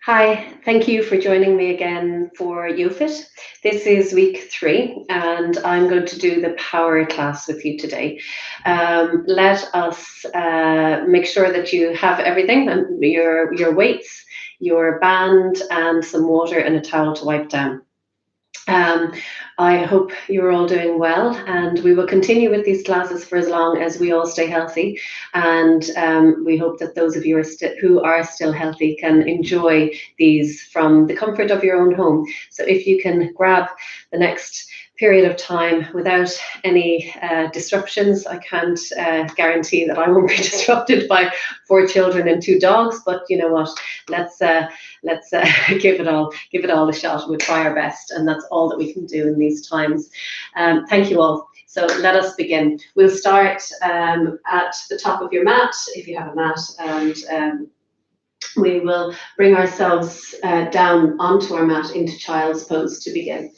Hi, thank you for joining me again for YoFit. This is week 3, and I'm going to do the power class with you today. Let us make sure that you have everything and your weights, your band, and some water and a towel to wipe down. Um, I hope you're all doing well, and we will continue with these classes for as long as we all stay healthy. And we hope that those of you who are still healthy can enjoy these from the comfort of your own home. So if you can grab the next period of time without any disruptions, I can't guarantee that I won't be disrupted by 4 children and 2 dogs. But you know what? Let's give it all a shot. We'll try our best, and that's all that we can do in these times. Thank you all. So let us begin. We'll start at the top of your mat, if you have a mat, and we will bring ourselves down onto our mat into child's pose to begin.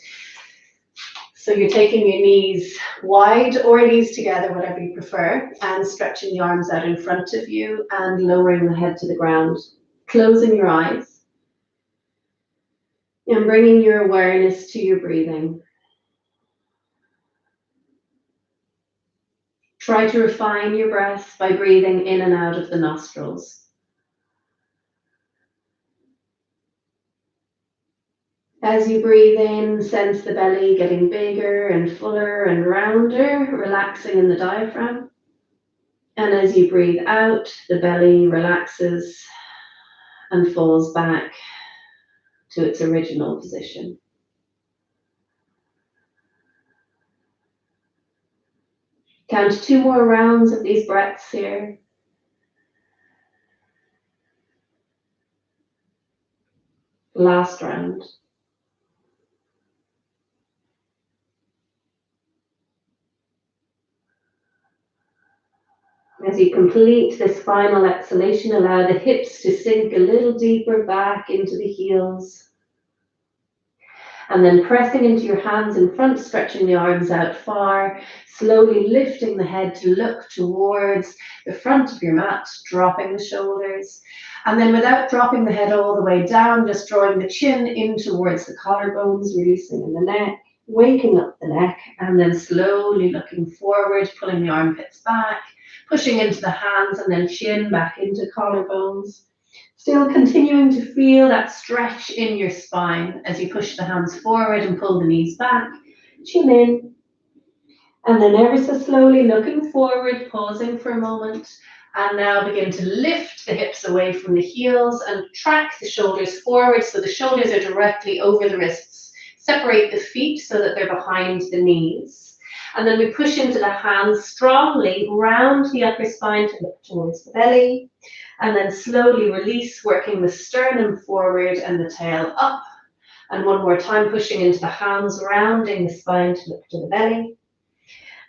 So you're taking your knees wide or knees together, whatever you prefer, and stretching the arms out in front of you and lowering the head to the ground, closing your eyes, and bringing your awareness to your breathing. Try to refine your breath by breathing in and out of the nostrils. As you breathe in, sense the belly getting bigger and fuller and rounder, relaxing in the diaphragm. And as you breathe out, the belly relaxes and falls back to its original position. Count 2 more rounds of these breaths here. Last round. As you complete this final exhalation, allow the hips to sink a little deeper back into the heels. And then pressing into your hands in front, stretching the arms out far, slowly lifting the head to look towards the front of your mat, dropping the shoulders. And then without dropping the head all the way down, just drawing the chin in towards the collarbones, releasing in the neck, waking up the neck, and then slowly looking forward, pulling the armpits back, pushing into the hands, and then chin back into collarbones. Still continuing to feel that stretch in your spine as you push the hands forward and pull the knees back, chin in, and then ever so slowly looking forward, pausing for a moment, and now begin to lift the hips away from the heels and track the shoulders forward so the shoulders are directly over the wrists. Separate the feet so that they're behind the knees. And then we push into the hands strongly, round the upper spine to look towards the belly. And then slowly release, working the sternum forward and the tail up. And one more time, pushing into the hands, rounding the spine to look to the belly.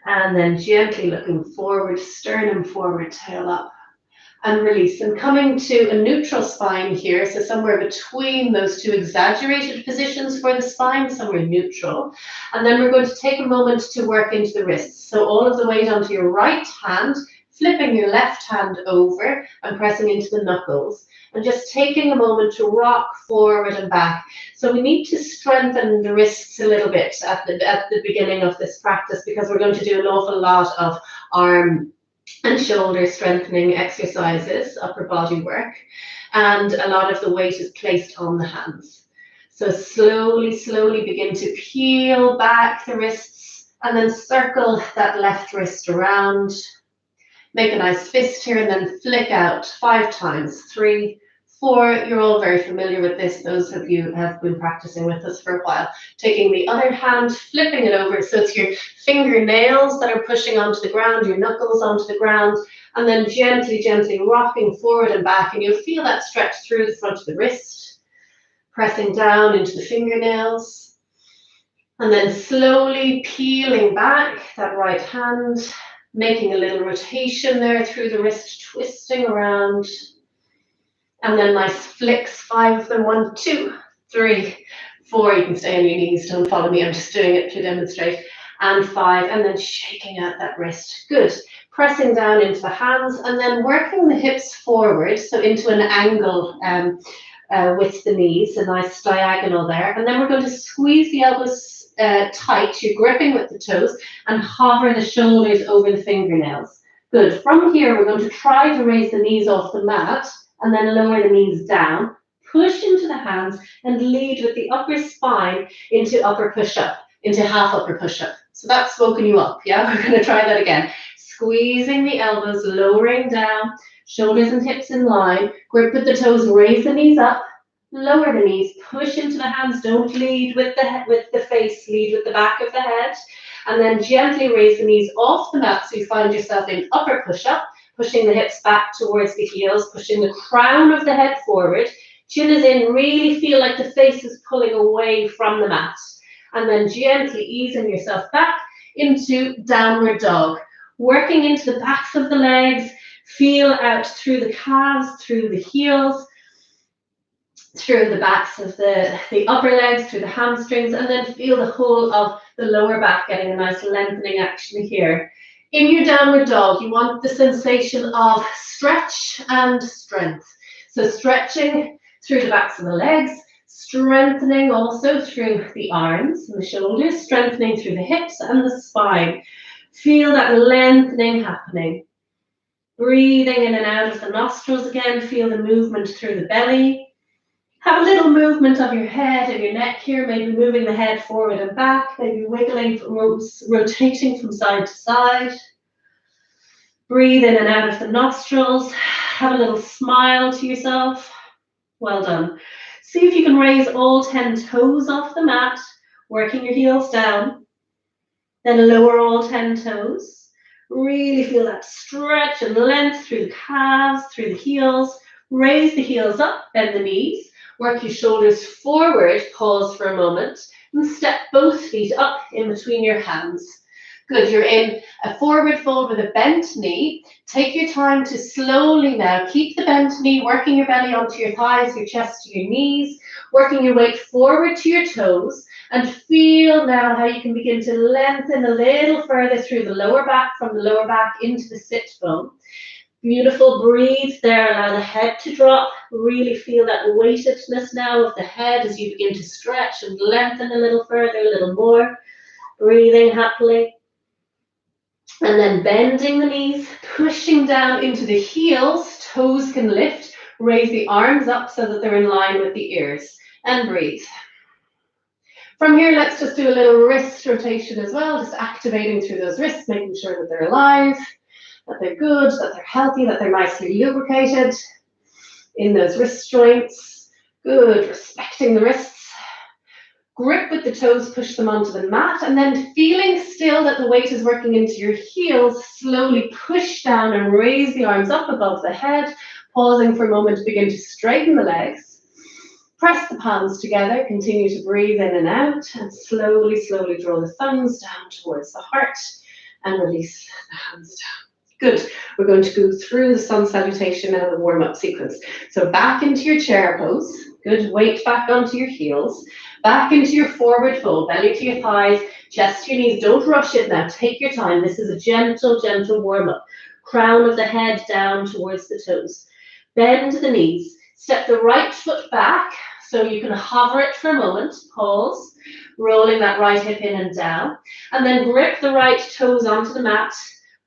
And then gently looking forward, sternum forward, tail up. And release. And coming to a neutral spine here, so somewhere between those two exaggerated positions for the spine, somewhere neutral. And then we're going to take a moment to work into the wrists. So all of the weight onto your right hand, flipping your left hand over and pressing into the knuckles, and just taking a moment to rock forward and back. So we need to strengthen the wrists a little bit at the beginning of this practice, because we're going to do an awful lot of arm and shoulder strengthening exercises, upper body work, and a lot of the weight is placed on the hands. So slowly begin to peel back the wrists and then circle that left wrist around. Make a nice fist here and then flick out 5 times. 3, 4, you're all very familiar with this. Those of you who have been practicing with us for a while. Taking the other hand, flipping it over so it's your fingernails that are pushing onto the ground, your knuckles onto the ground, and then gently rocking forward and back. And you'll feel that stretch through the front of the wrist, pressing down into the fingernails, and then slowly peeling back that right hand, making a little rotation there through the wrist, twisting around. And then nice flicks, 5 of them. 1, 2, 3, 4. You can stay on your knees, don't follow me, I'm just doing it to demonstrate. And 5, and then shaking out that wrist. Good. Pressing down into the hands and then working the hips forward, so into an angle with the knees, a nice diagonal there. And then we're going to squeeze the elbows tight. You're gripping with the toes and hover the shoulders over the fingernails. Good. From here, we're going to try to raise the knees off the mat and then lower the knees down. Push into the hands and lead with the upper spine into upper push-up, into half upper push-up. So that's woken you up, yeah? We're going to try that again. Squeezing the elbows, lowering down, shoulders and hips in line. Grip with the toes, raise the knees up, lower the knees, push into the hands. Don't lead with the face, lead with the back of the head. And then gently raise the knees off the mat so you find yourself in upper push-up, pushing the hips back towards the heels, pushing the crown of the head forward. Chin is in, really feel like the face is pulling away from the mat. And then gently easing yourself back into downward dog. Working into the backs of the legs, feel out through the calves, through the heels, through the backs of the upper legs, through the hamstrings, and then feel the whole of the lower back getting a nice lengthening action here. In your downward dog, you want the sensation of stretch and strength. So stretching through the backs of the legs, strengthening also through the arms and the shoulders, strengthening through the hips and the spine. Feel that lengthening happening. Breathing in and out of the nostrils again, feel the movement through the belly. Have a little movement of your head and your neck here, maybe moving the head forward and back, maybe wiggling, rotating from side to side. Breathe in and out of the nostrils. Have a little smile to yourself. Well done. See if you can raise all 10 toes off the mat, working your heels down. Then lower all 10 toes. Really feel that stretch and length through the calves, through the heels. Raise the heels up, bend the knees. Work your shoulders forward, pause for a moment, and step both feet up in between your hands. Good, you're in a forward fold with a bent knee. Take your time to slowly now keep the bent knee, working your belly onto your thighs, your chest to your knees, working your weight forward to your toes, and feel now how you can begin to lengthen a little further through the lower back, from the lower back into the sit bone. Beautiful, breathe there, allow the head to drop. Really feel that weightedness now of the head as you begin to stretch and lengthen a little further, a little more. Breathing happily. And then bending the knees, pushing down into the heels, toes can lift. Raise the arms up so that they're in line with the ears. And breathe. From here, let's just do a little wrist rotation as well, just activating through those wrists, making sure that they're alive, that they're good, that they're healthy, that they're nicely lubricated in those wrist joints. Good, respecting the wrists. Grip with the toes, push them onto the mat, and then feeling still that the weight is working into your heels, slowly push down and raise the arms up above the head, pausing for a moment to begin to straighten the legs. Press the palms together, continue to breathe in and out, and slowly, slowly draw the thumbs down towards the heart and release the hands down. Good. We're going to go through the sun salutation and the warm-up sequence. So back into your chair pose. Good. Weight back onto your heels. Back into your forward fold, belly to your thighs, chest to your knees. Don't rush it now. Take your time. This is a gentle, gentle warm-up. Crown of the head down towards the toes. Bend the knees. Step the right foot back so you can hover it for a moment. Pause. Rolling that right hip in and down. And then grip the right toes onto the mat.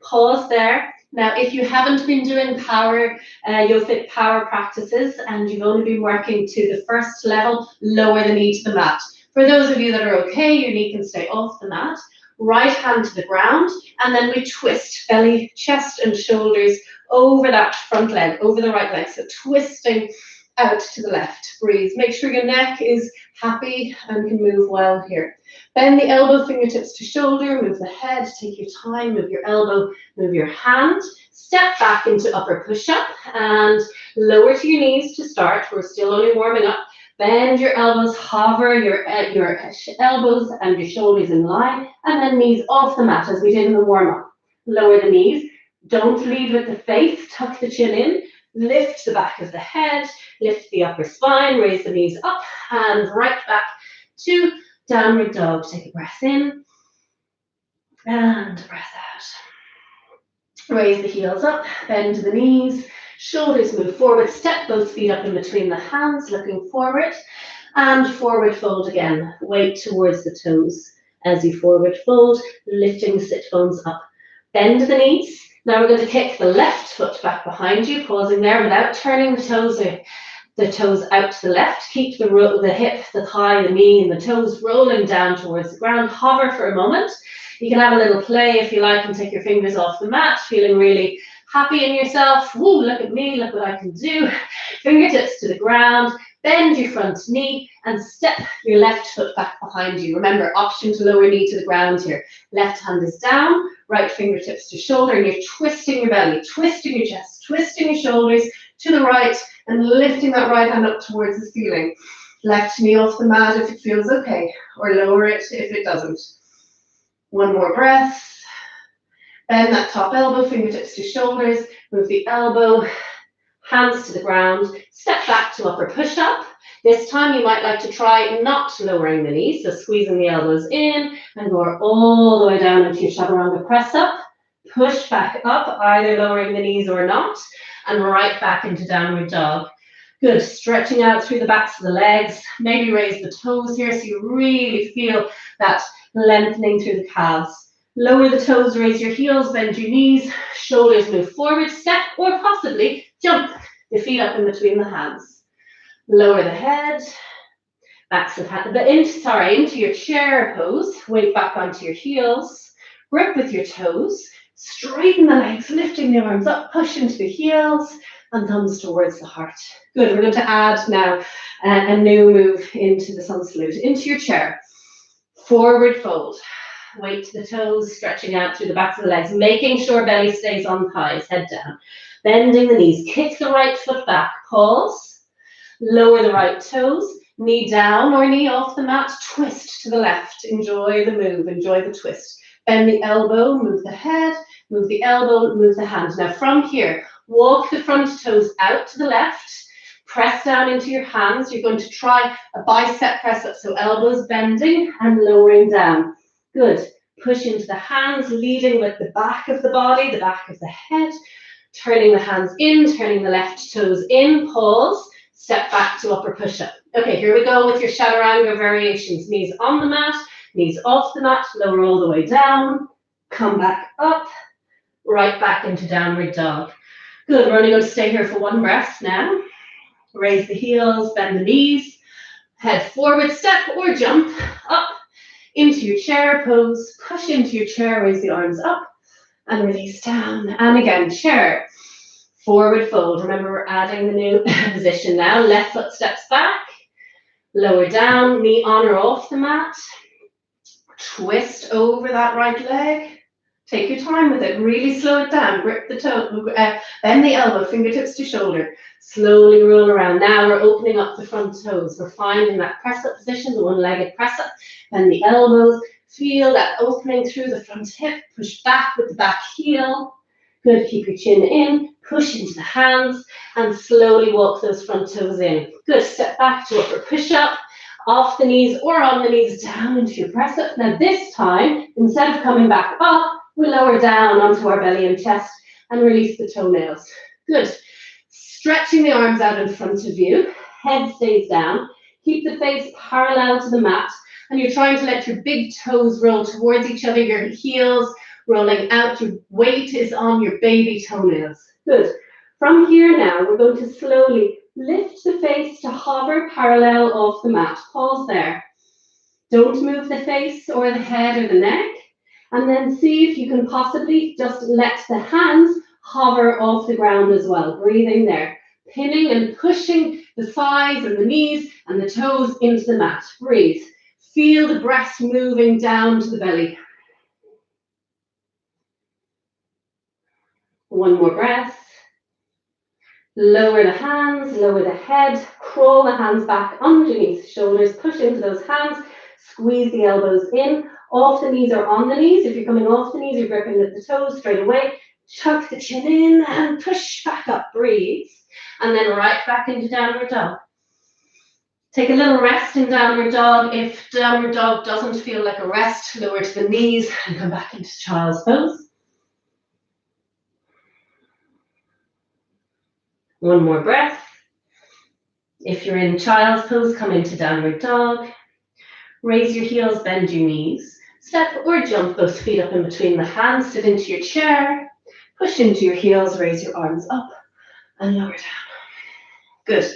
Pause there. Now, if you haven't been doing power, YoFit Power practices, and you've only been working to the first level, lower the knee to the mat. For those of you that are okay, your knee can stay off the mat. Right hand to the ground, and then we twist belly, chest, and shoulders over that front leg, over the right leg. So twisting out to the left. Breathe. Make sure your neck is happy and can move well here. Bend the elbow, fingertips to shoulder, move the head, take your time, move your elbow, move your hand. Step back into upper push-up and lower to your knees to start. We're still only warming up. Bend your elbows, hover your elbows and your shoulders in line, and then knees off the mat as we did in the warm-up. Lower the knees. Don't lead with the face, tuck the chin in, lift the back of the head, lift the upper spine, raise the knees up, and right back to downward dog. Take a breath in and breath out. Raise the heels up, bend the knees, Shoulders move forward, step both feet up in between the hands, looking forward, and forward fold again. Weight towards the toes as you forward fold, lifting the sit bones up. Bend the knees. Now we're going to kick the left foot back behind you, pausing there without turning the toes out to the left. Keep the hip, the thigh, the knee, and the toes rolling down towards the ground. Hover for a moment. You can have a little play if you like and take your fingers off the mat, feeling really happy in yourself. Woo, look at me, look what I can do. Fingertips to the ground. Bend your front knee and step your left foot back behind you. Remember, option to lower knee to the ground here. Left hand is down, right fingertips to shoulder, and you're twisting your belly, twisting your chest, twisting your shoulders to the right, and lifting that right hand up towards the ceiling. Left knee off the mat if it feels okay, or lower it if it doesn't. One more breath. Bend that top elbow, fingertips to shoulders, move the elbow, hands to the ground, step back to upper push-up. This time you might like to try not lowering the knees, so squeezing the elbows in and go all the way down into your chaturanga press-up. Push back up, either lowering the knees or not, and right back into downward dog. Good, stretching out through the backs of the legs. Maybe raise the toes here so you really feel that lengthening through the calves. Lower the toes, raise your heels, bend your knees, shoulders move forward, step, or possibly jump the feet up in between the hands. Lower the head, backs of hand, into your chair pose, weight back onto your heels, grip with your toes, straighten the legs, lifting the arms up, push into the heels, and thumbs towards the heart. Good, we're going to add now a new move into the sun salute, into your chair. Forward fold. Weight to the toes, stretching out through the backs of the legs, making sure belly stays on thighs, head down. Bending the knees, kick the right foot back, pause. Lower the right toes, knee down or knee off the mat, twist to the left. Enjoy the move, enjoy the twist. Bend the elbow, move the head, move the elbow, move the hand. Now from here, walk the front toes out to the left, press down into your hands. You're going to try a bicep press up, so elbows bending and lowering down. Good. Push into the hands, leading with the back of the body, the back of the head, turning the hands in, turning the left toes in, pause, step back to upper push-up. Okay, here we go with your chaturanga variations. Knees on the mat, knees off the mat, lower all the way down, come back up, right back into downward dog. Good, we're only going to stay here for one breath now. Raise the heels, bend the knees, head forward, step or jump up into your chair pose, push into your chair, raise the arms up and release down. And again, chair, forward fold. Remember, we're adding the new position now. Left foot steps back, lower down, knee on or off the mat. Twist over that right leg. Take your time with it. Really slow it down. Grip the toe, bend the elbow, fingertips to shoulder. Slowly roll around. Now we're opening up the front toes. We're finding that press-up position, the one-legged press-up. Bend the elbows. Feel that opening through the front hip. Push back with the back heel. Good. Keep your chin in. Push into the hands. And slowly walk those front toes in. Good. Step back to upper push-up. Off the knees or on the knees down into your press-up. Now this time, instead of coming back up, we lower down onto our belly and chest and release the toenails. Good. Stretching the arms out in front of you. Head stays down. Keep the face parallel to the mat. And you're trying to let your big toes roll towards each other. Your heels rolling out. Your weight is on your baby toenails. Good. From here now, we're going to slowly lift the face to hover parallel off the mat. Pause there. Don't move the face or the head or the neck. And then see if you can possibly just let the hands hover off the ground as well. Breathing there. Pinning and pushing the thighs and the knees and the toes into the mat. Breathe. Feel the breath moving down to the belly. One more breath. Lower the hands, lower the head, crawl the hands back underneath shoulders, push into those hands, squeeze the elbows in, off the knees or on the knees. If you're coming off the knees, you're gripping with the toes straight away. Tuck the chin in and push back up, breathe. And then right back into downward dog. Take a little rest in downward dog. If downward dog doesn't feel like a rest, lower to the knees and come back into child's pose. One more breath. If you're in child's pose, come into downward dog. Raise your heels, bend your knees. Step or jump those feet up in between the hands. Sit into your chair. Push into your heels, raise your arms up and lower down. Good.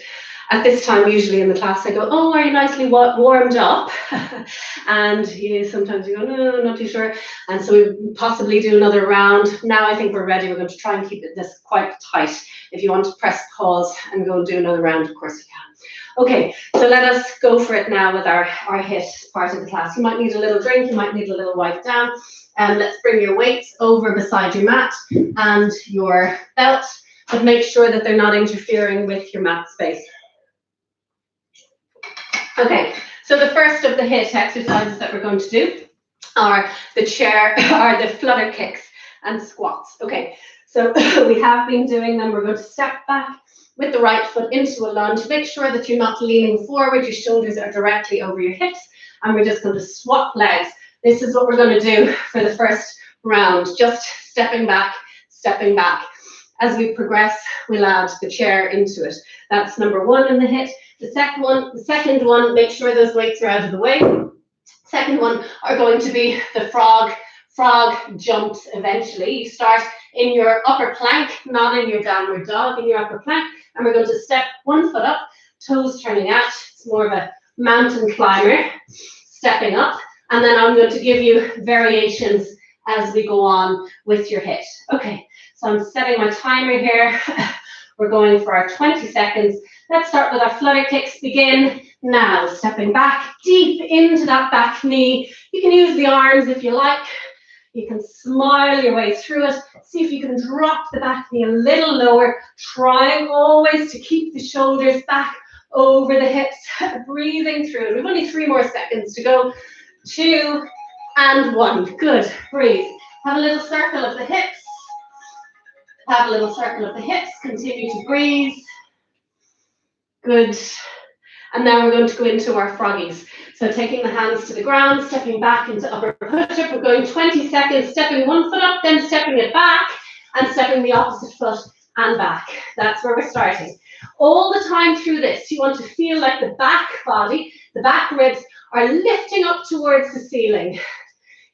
At this time, usually in the class, I go, oh, are you nicely warmed up? And sometimes you go, no, not too sure. And so we possibly do another round. Now I think we're ready. We're going to try and keep this quite tight. If you want to press pause and go and do another round, of course you can. Okay, so let us go for it now with our HIIT part of the class. You might need a little drink. You might need a little wipe down. And let's bring your weights over beside your mat and your belt, but make sure that they're not interfering with your mat space. Okay, so the first of the HIIT exercises that we're going to do are the flutter kicks and squats. Okay, so we have been doing them. We're going to step back with the right foot into a lunge. Make sure that you're not leaning forward. Your shoulders are directly over your hips, and we're just going to swap legs. This is what we're going to do for the first round, just stepping back, stepping back. As we progress, we'll add the chair into it. That's number one in the HIIT. The second one, make sure those weights are out of the way. Second one are going to be the frog jumps eventually. You start in your upper plank, not in your downward dog, in your upper plank, and we're going to step one foot up, toes turning out. It's more of a mountain climber, stepping up. And then I'm going to give you variations as we go on with your HIIT. Okay, so I'm setting my timer here. We're going for our 20 seconds. Let's start with our flutter kicks. Begin now. Stepping back deep into that back knee. You can use the arms if you like. You can smile your way through it. See if you can drop the back knee a little lower. Trying always to keep the shoulders back over the hips. Breathing through. We've only 3 more seconds to go. 2 and 1. Good. Breathe. Have a little circle of the hips. Have a little circle of the hips. Continue to breathe. Good. And now we're going to go into our froggies. So taking the hands to the ground, stepping back into upper push-up. We're going 20 seconds, stepping one foot up, then stepping it back, and stepping the opposite foot and back. That's where we're starting. All the time through this, you want to feel like the back body, the back ribs are lifting up towards the ceiling.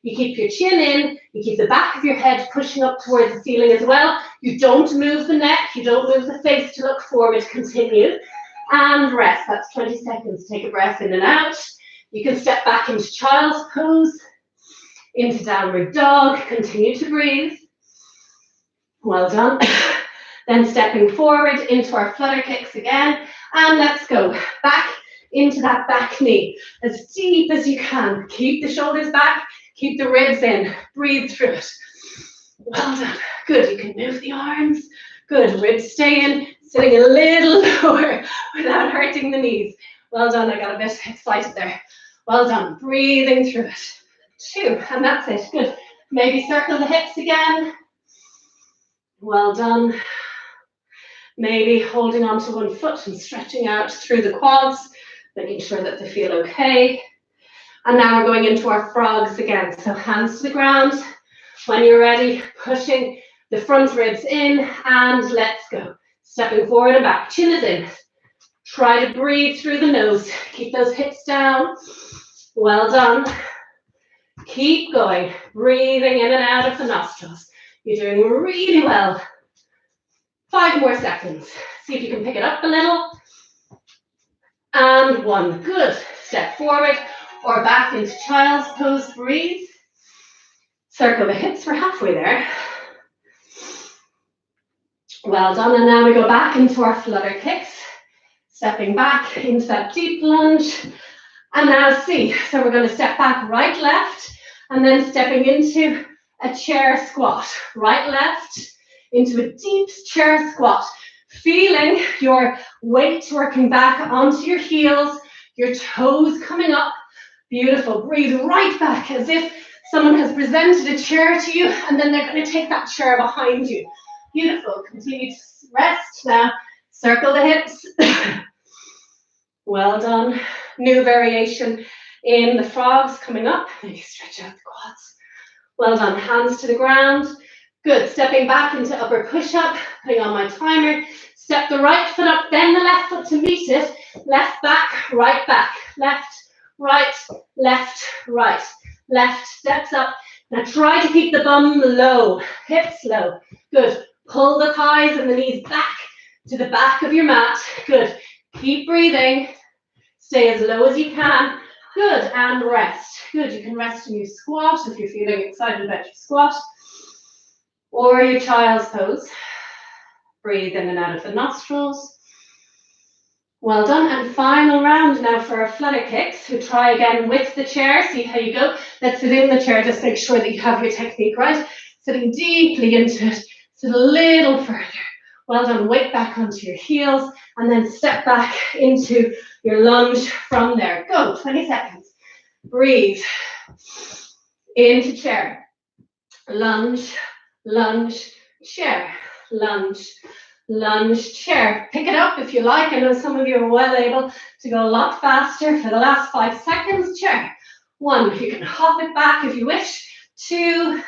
You keep your chin in, you keep the back of your head pushing up towards the ceiling as well. You don't move the neck, you don't move the face to look forward. Continue. And rest. That's 20 seconds. Take a breath in and out. You can step back into child's pose, into downward dog. Continue to breathe. Well done. Then stepping forward into our flutter kicks again. And let's go back into that back knee as deep as you can. Keep the shoulders back. Keep the ribs in. Breathe through it. Well done. Good. You can move the arms. Good. Ribs stay in. Sitting a little lower without hurting the knees. Well done. I got a bit excited there. Well done. Breathing through it. 2. And that's it. Good. Maybe circle the hips again. Well done. Maybe holding onto one foot and stretching out through the quads, making sure that they feel okay. And now we're going into our frogs again. So hands to the ground. When you're ready, pushing the front ribs in, and let's go. Stepping forward and back. Chin is in. Try to breathe through the nose. Keep those hips down. Well done. Keep going. Breathing in and out of the nostrils. You're doing really well. 5 more seconds. See if you can pick it up a little. And 1. Good. Step forward or back into child's pose. Breathe. Circle the hips. We're halfway there. Well done. And now we go back into our flutter kicks. Stepping back into that deep lunge. And now see. So we're going to step back right, left, and then stepping into a chair squat. Right, left, into a deep chair squat. Feeling your weight working back onto your heels, your toes coming up. Beautiful. Breathe right back as if someone has presented a chair to you, and then they're going to take that chair behind you. Beautiful. Continue to rest now. Circle the hips. Well done. New variation in the frogs coming up. Maybe stretch out the quads. Well done. Hands to the ground. Good. Stepping back into upper push-up. Putting on my timer. Step the right foot up, then the left foot to meet it. Left back, left, right, left, right, left, steps up. Now try to keep the bum low, hips low. Good. Pull the thighs and the knees back to the back of your mat. Good. Keep breathing. Stay as low as you can. Good. And rest. Good. You can rest in your squat if you're feeling excited about your squat or your child's pose. Breathe in and out of the nostrils. Well done. And final round now for our flutter kicks. So try again with the chair. See how you go. Let's sit in the chair. Just make sure that you have your technique right. Sitting deeply into it. Sit a little further. Well done. Weight back onto your heels and then step back into your lunge from there. Go. 20 seconds. Breathe. Into chair. Lunge, lunge, chair. Lunge, lunge, chair. Pick it up if you like. I know some of you are well able to go a lot faster for the last 5 seconds. Chair. 1. You can hop it back if you wish. 2.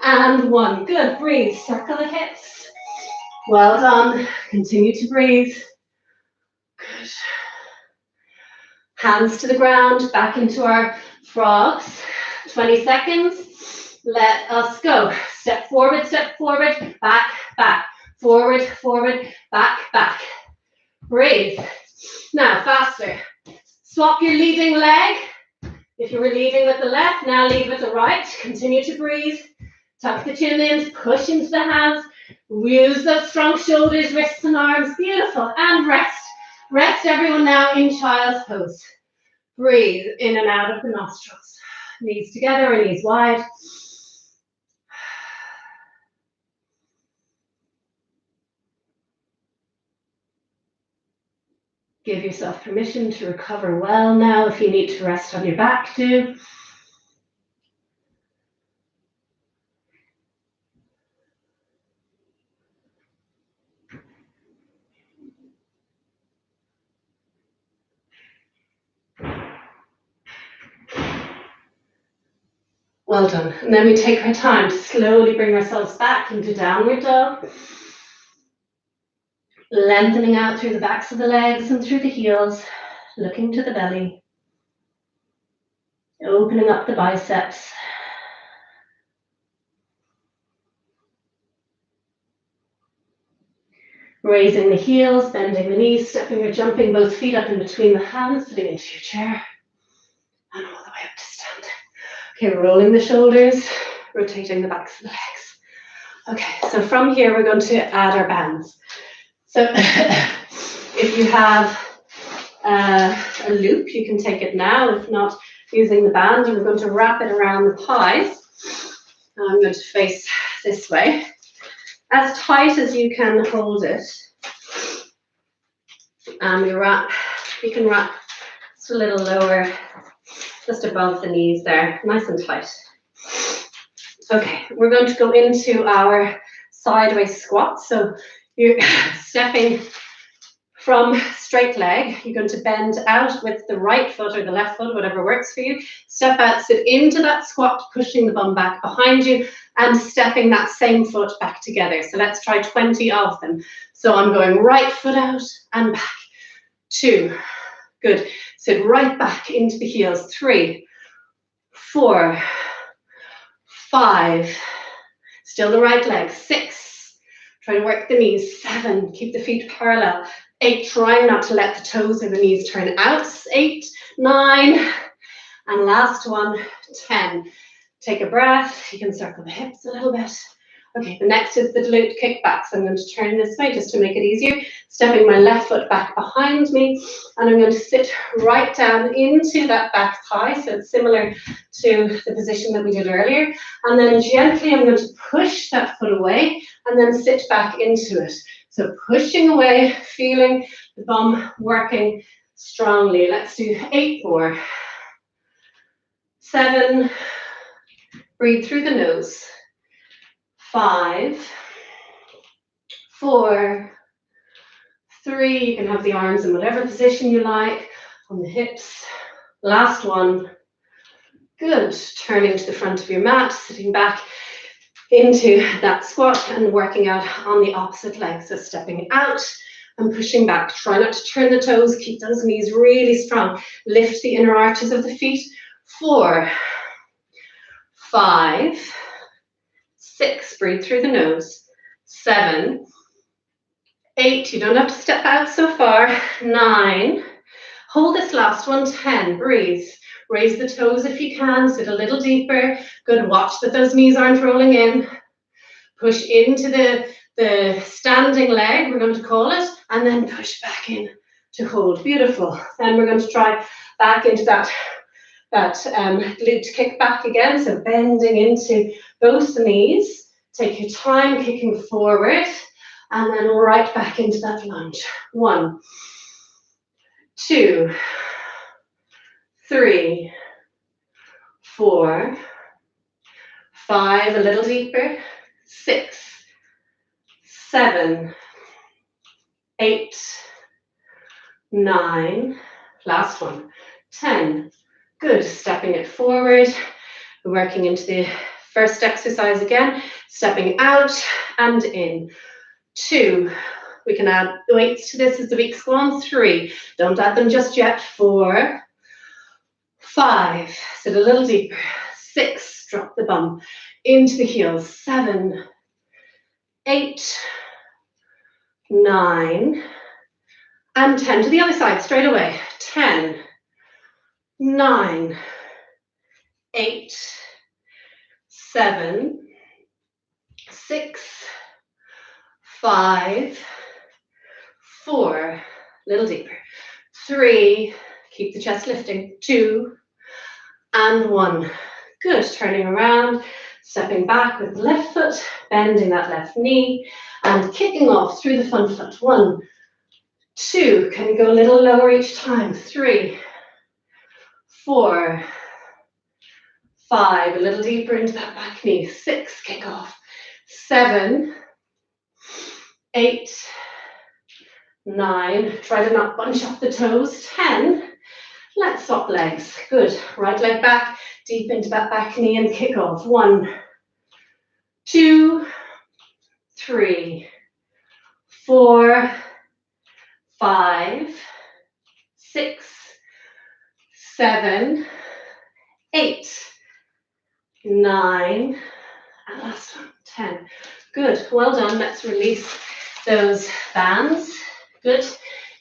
And 1. Good. Breathe. Circle the hips. Well done. Continue to breathe. Good. Hands to the ground. Back into our frogs. 20 seconds. Let us go. Step forward, back, back. Forward, forward, back, back. Breathe. Now, faster. Swap your leading leg. If you were leading with the left, now lead with the right. Continue to breathe. Tuck the chin in, push into the hands. Use those strong shoulders, wrists and arms. Beautiful. And rest. Rest everyone now in child's pose. Breathe in and out of the nostrils. Knees together and knees wide. Give yourself permission to recover well now. If you need to rest on your back, do. Well done. And then we take our time to slowly bring ourselves back into downward dog. Lengthening out through the backs of the legs and through the heels, looking to the belly. Opening up the biceps. Raising the heels, bending the knees, stepping or jumping both feet up in between the hands, sitting into your chair. And all the way up to standing. Okay, rolling the shoulders, rotating the backs of the legs. Okay, so from here we're going to add our bands. So if you have a loop, you can take it now. If not, using the band, you're going to wrap it around the thighs. Now I'm going to face this way. As tight as you can hold it. And you can wrap just a little lower, just above the knees there, nice and tight. Okay, we're going to go into our sideways squat. So you're stepping from straight leg. You're going to bend out with the right foot or the left foot, whatever works for you. Step out, sit into that squat, pushing the bum back behind you and stepping that same foot back together. So let's try 20 of them. So I'm going right foot out and back. 2. Good. Sit right back into the heels. 3, 4, 5. Still the right leg. 6. Try to work the knees. 7. Keep the feet parallel. 8. Try not to let the toes or the knees turn out. 8, 9. And last one, 10. Take a breath. You can circle the hips a little bit. Okay, the next is the glute kickback. So I'm going to turn this way just to make it easier. Stepping my left foot back behind me. And I'm going to sit right down into that back thigh. So it's similar to the position that we did earlier. And then gently I'm going to push that foot away and then sit back into it. So pushing away, feeling the bum working strongly. Let's do 8 more. 7. Breathe through the nose. 5, 4, 3. You can have the arms in whatever position you like, on the hips. Last one. Good. Turning to the front of your mat, sitting back into that squat and working out on the opposite leg. So stepping out and pushing back. Try not to turn the toes. Keep those knees really strong. Lift the inner arches of the feet. 4, 5, 6. Breathe through the nose. 7, 8. You don't have to step out so far. 9. Hold this last one. 10. Breathe. Raise the toes if you can. Sit a little deeper. Good. Watch that those knees aren't rolling in. Push into the standing leg, we're going to call it, and then push back in to hold. Beautiful. Then we're going to try back into that glute kick back again. So bending into both the knees. Take your time kicking forward, and then right back into that lunge. 1, 2, 3, 4, 5, a little deeper. 6, 7, 8, 9, last one, 10. Good, stepping it forward, working into the first exercise again, stepping out and in. 2, we can add weights to this as the weeks go on. 3, don't add them just yet. 4, 5, sit a little deeper. 6, drop the bum into the heels. 7, 8, 9, and 10. To the other side, straight away. 10, 9, 8, 7, 6, 5, 4, little deeper. 3, keep the chest lifting. 2, and 1. Good, turning around, stepping back with the left foot, bending that left knee, and kicking off through the front foot. 1, 2, can you go a little lower each time? 3, 4, 5, a little deeper into that back knee. 6, kick off. 7, 8, 9, try to not bunch up the toes. 10, let's swap legs. Good, right leg back, deep into that back knee and kick off. 1, 2, 3, 4, 5, 6, 7, 8, 9, and last one, 10. Good, well done. Let's release those bands. Good,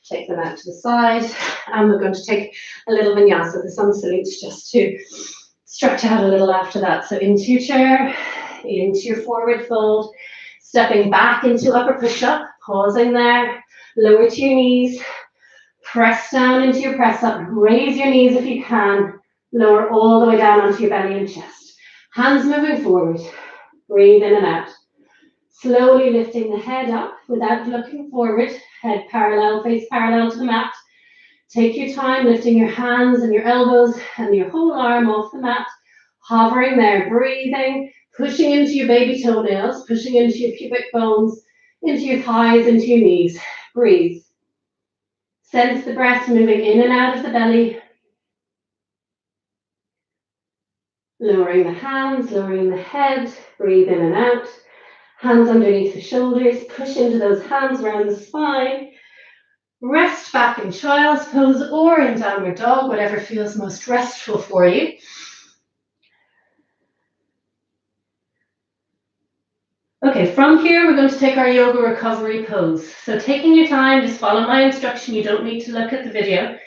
take them out to the side, and we're going to take a little vinyasa, the sun salutes, just to stretch out a little after that. So into your chair, into your forward fold, stepping back into upper push-up, pausing there, lower to your knees, press down into your press up, raise your knees if you can, lower all the way down onto your belly and chest. Hands moving forward, breathe in and out. Slowly lifting the head up without looking forward, head parallel, face parallel to the mat. Take your time lifting your hands and your elbows and your whole arm off the mat, hovering there, breathing, pushing into your baby toenails, pushing into your pubic bones, into your thighs, into your knees. Breathe. Sense the breath moving in and out of the belly. Lowering the hands, lowering the head, breathe in and out. Hands underneath the shoulders, push into those hands around the spine. Rest back in child's pose or in downward dog, whatever feels most restful for you. Okay, from here we're going to take our yoga recovery pose. So taking your time, just follow my instruction, you don't need to look at the video.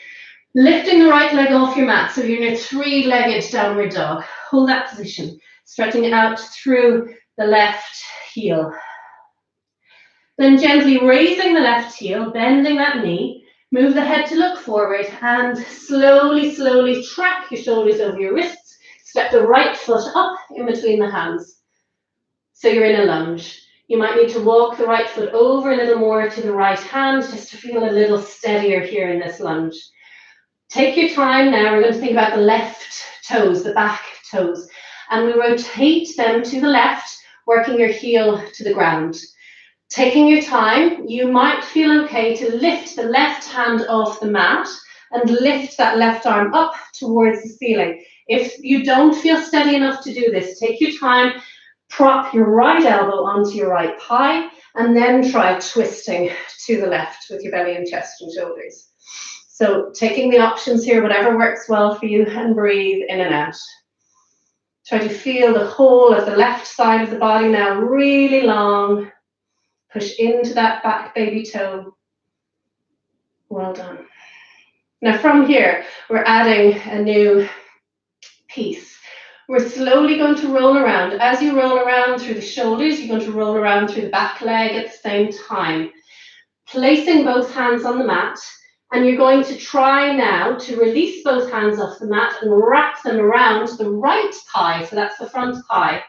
Lifting the right leg off your mat, so you're in a three-legged downward dog. Hold that position, stretching it out through the left heel. Then gently raising the left heel, bending that knee, move the head to look forward and slowly, slowly track your shoulders over your wrists. Step the right foot up in between the hands. So you're in a lunge. You might need to walk the right foot over a little more to the right hand just to feel a little steadier here in this lunge. Take your time now. We're going to think about the left toes, the back toes, and we rotate them to the left, working your heel to the ground. Taking your time, you might feel okay to lift the left hand off the mat and lift that left arm up towards the ceiling. If you don't feel steady enough to do this, take your time, Prop your right elbow onto your right thigh, and then try twisting to the left with your belly and chest and shoulders. So taking the options here, whatever works well for you, and breathe in and out. Try to feel the whole of the left side of the body now really long. Push into that back baby toe. Well done. Now from here, we're adding a new piece. We're slowly going to roll around. As you roll around through the shoulders, you're going to roll around through the back leg at the same time. Placing both hands on the mat, and you're going to try now to release both hands off the mat and wrap them around the right thigh, so that's the front thigh.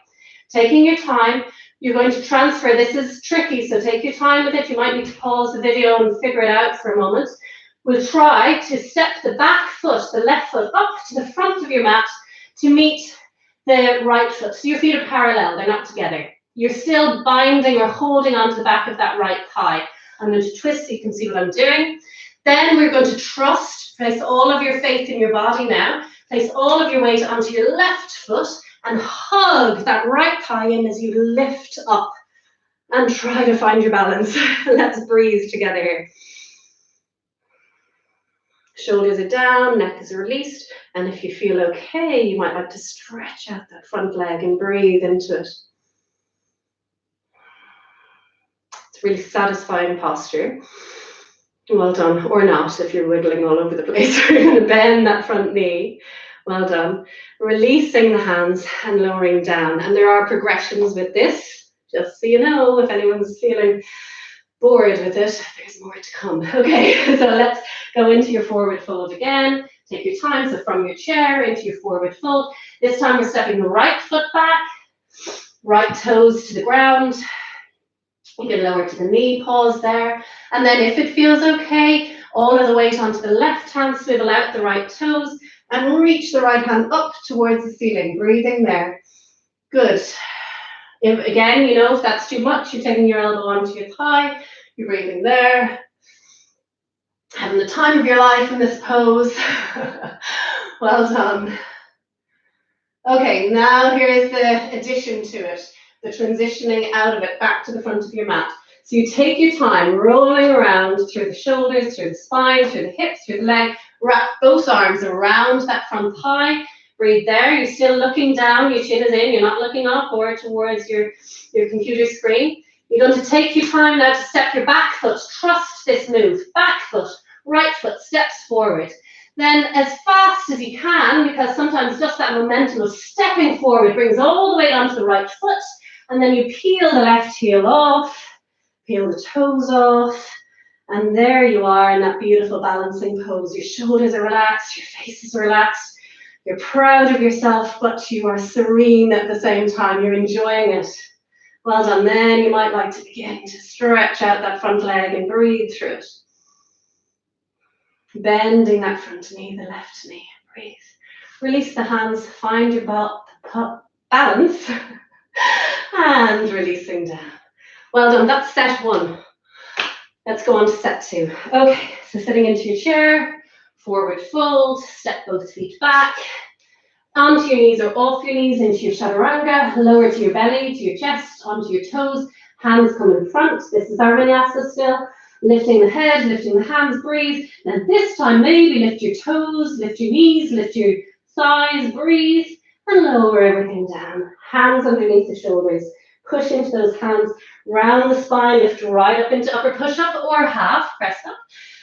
Taking your time, you're going to transfer. This is tricky, so take your time with it. You might need to pause the video and figure it out for a moment. We'll try to step the back foot, the left foot, up to the front of your mat to meet the right foot. So your feet are parallel, they're not together. You're still binding or holding onto the back of that right thigh. I'm going to twist so you can see what I'm doing. Then we're going to trust, place all of your faith in your body now, place all of your weight onto your left foot and hug that right thigh in as you lift up and try to find your balance. Let's breathe together here. Shoulders are down, neck is released, and if you feel okay, you might like to stretch out that front leg and breathe into it. It's really satisfying posture. Well done, or not if you're wiggling all over the place. We're going to bend that front knee. Well done. Releasing the hands and lowering down. And there are progressions with this, just so you know, if anyone's feeling bored with it, there's more to come. Okay, so let's go into your forward fold again. Take your time, so from your chair into your forward fold. This time we're stepping the right foot back, right toes to the ground. You can lower to the knee, pause there. And then if it feels okay, all of the weight onto the left hand, swivel out the right toes, and reach the right hand up towards the ceiling, breathing there. Good. Again, you know, if that's too much, you're taking your elbow onto your thigh, you're breathing there. Having the time of your life in this pose. Well done. Okay, now here's the addition to it, the transitioning out of it back to the front of your mat. So you take your time rolling around through the shoulders, through the spine, through the hips, through the leg. Wrap both arms around that front thigh. Breathe there. You're still looking down. Your chin is in. You're not looking up or towards your computer screen. You're going to take your time now to step your back foot. Trust this move. Back foot, right foot steps forward. Then as fast as you can, because sometimes just that momentum of stepping forward brings all the weight onto the right foot. And then you peel the left heel off, peel the toes off. And there you are in that beautiful balancing pose. Your shoulders are relaxed, your face is relaxed. You're proud of yourself, but you are serene at the same time. You're enjoying it. Well done. Then you might like to begin to stretch out that front leg and breathe through it. Bending that front knee, the left knee. Breathe. Release the hands, find your balance, and releasing down. Well done. That's set one. Let's go on to set two. Okay, so sitting into your chair, forward fold, step both feet back, onto your knees or off your knees into your chaturanga, lower to your belly, to your chest, onto your toes, hands come in front. This is our vinyasa still. Lifting the head, lifting the hands, breathe. Now this time, maybe lift your toes, lift your knees, lift your thighs, breathe, and lower everything down. Hands underneath the shoulders. Push into those hands, round the spine, lift right up into upper push-up or half, press up.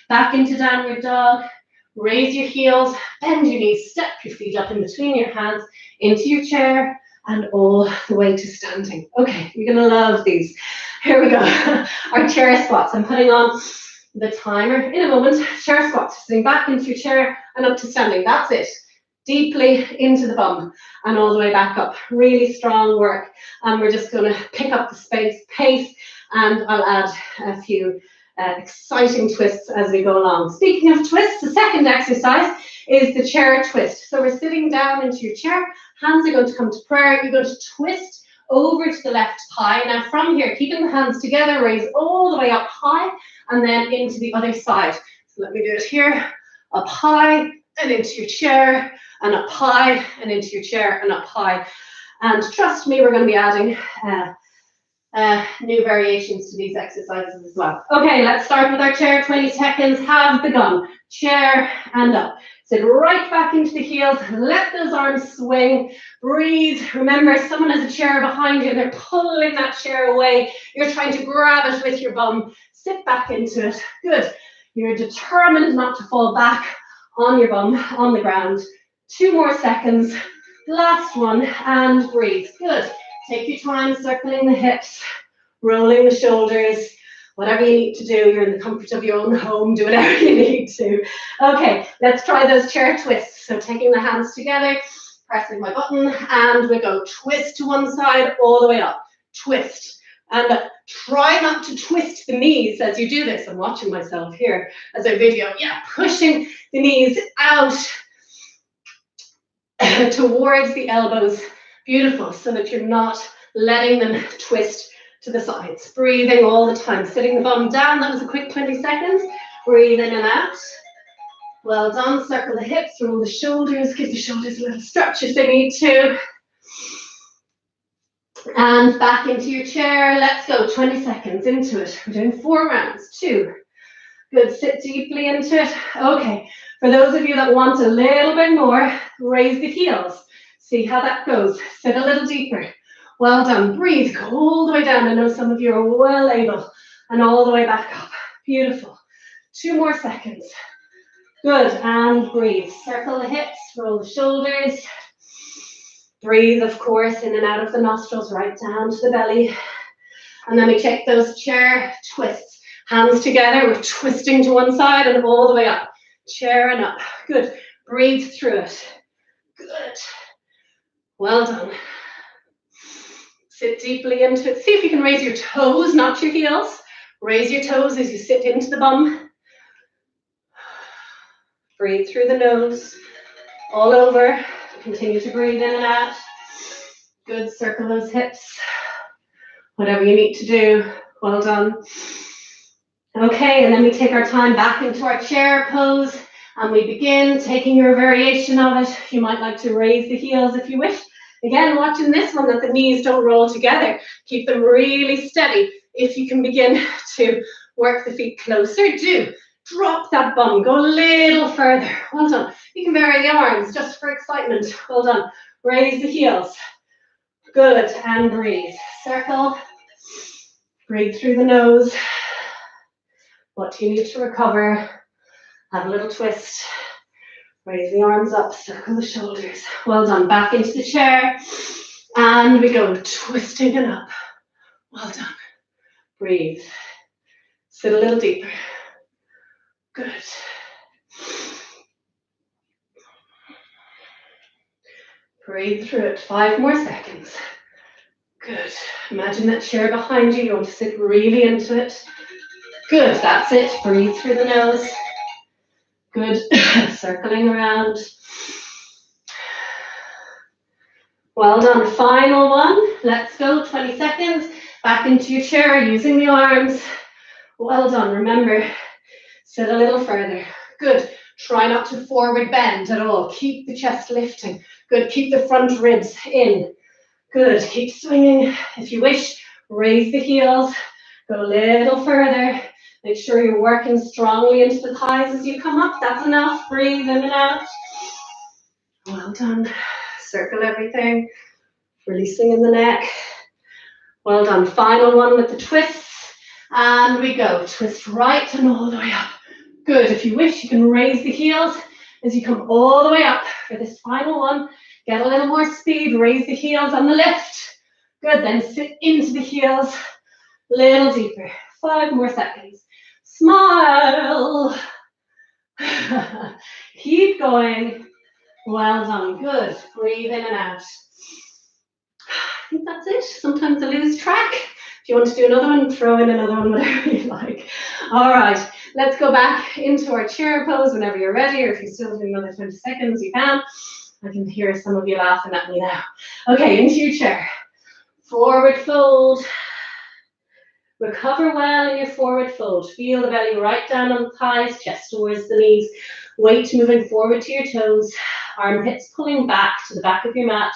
Back into downward dog. Raise your heels, bend your knees, step your feet up in between your hands, into your chair, and all the way to standing. Okay, you're gonna love these. Here we go. Our chair squats. I'm putting on the timer in a moment. Chair squats, sitting back into your chair and up to standing. That's it. Deeply into the bum and all the way back up. Really strong work. And we're just going to pick up the pace, and I'll add a few exciting twists as we go along. Speaking of twists, the second exercise is the chair twist. So we're sitting down into your chair. Hands are going to come to prayer. You're going to twist over to the left thigh. Now from here, keeping the hands together, raise all the way up high and then into the other side. So let me do it here. Up high and into your chair, and up high and into your chair, and up high And trust me, we're going to be adding new variations to these exercises as well. Okay, let's start with our chair. 20 seconds have begun. Chair and up. Sit right back into the heels. Let those arms swing. Breathe. Remember, if someone has a chair behind you, they're pulling that chair away. You're trying to grab it with your bum. Sit back into it. Good. You're determined not to fall back on your bum, on the ground. 2 more seconds. Last one, and breathe. Good. Take your time circling the hips, rolling the shoulders, whatever you need to do. You're in the comfort of your own home. Do whatever you need to. Okay, let's try those chair twists. So taking the hands together, pressing my button, and we go twist to one side, all the way up. Twist. And try not to twist the knees as you do this. I'm watching myself here as I video. Yeah, pushing the knees out towards the elbows. Beautiful, so that you're not letting them twist to the sides. Breathing all the time, sitting the bum down. That was a quick 20 seconds. Breathe in and out. Well done. Circle the hips, roll the shoulders, give the shoulders a little stretch if they need to. And back into your chair. Let's go. 20 seconds into it. We're doing 4 rounds. 2. Good. Sit deeply into it. Okay. For those of you that want a little bit more, raise the heels. See how that goes. Sit a little deeper. Well done. Breathe. Go all the way down. I know some of you are well able. And all the way back up. Beautiful. 2 more seconds. Good. And breathe. Circle the hips. Roll the shoulders. Breathe, of course, in and out of the nostrils, right down to the belly. And then we take those chair twists. Hands together. We're twisting to one side and all the way up. Chair and up. Good. Breathe through it. Good. Well done. Sit deeply into it. See if you can raise your toes, not your heels. Raise your toes as you sit into the bum. Breathe through the nose. All over. Continue to breathe in and out. Good. Circle those hips. Whatever you need to do. Well done. Okay, and then we take our time back into our chair pose. And we begin taking your variation of it. You might like to raise the heels if you wish. Again, watching this one that the knees don't roll together. Keep them really steady. If you can begin to work the feet closer, do. Drop that bum. Go a little further. Well done. You can vary the arms just for excitement. Well done. Raise the heels. Good. And breathe. Circle. Breathe through the nose. What do you need to recover? Have a little twist. Raise the arms up. Circle the shoulders. Well done. Back into the chair. And we go twisting it up. Well done. Breathe. Sit a little deeper. Good. Breathe through it. 5 more seconds. Good. Imagine that chair behind you. You want to sit really into it. Good. That's it. Breathe through the nose. Good. Circling around. Well done. Final one. Let's go. 20 seconds. Back into your chair using the arms. Well done. Remember, sit a little further. Good. Try not to forward bend at all. Keep the chest lifting. Good. Keep the front ribs in. Good. Keep swinging. If you wish, raise the heels. Go a little further. Make sure you're working strongly into the thighs as you come up. That's enough. Breathe in and out. Well done. Circle everything. Releasing in the neck. Well done. Final one with the twists. And we go. Twist right and all the way up. Good. If you wish, you can raise the heels as you come all the way up for this final one. Get a little more speed. Raise the heels on the lift. Good. Then sit into the heels. Little deeper. 5 more seconds. Smile. Keep going. Well done. Good. Breathe in and out. I think that's it. Sometimes I lose track. If you want to do another one, throw in another one, whatever you like. All right. Let's go back into our chair pose whenever you're ready, or if you still have another 20 seconds, you can. I can hear some of you laughing at me now. Okay, into your chair. Forward fold. Recover well in your forward fold. Feel the belly right down on the thighs, chest towards the knees. Weight moving forward to your toes. Armpits pulling back to the back of your mat.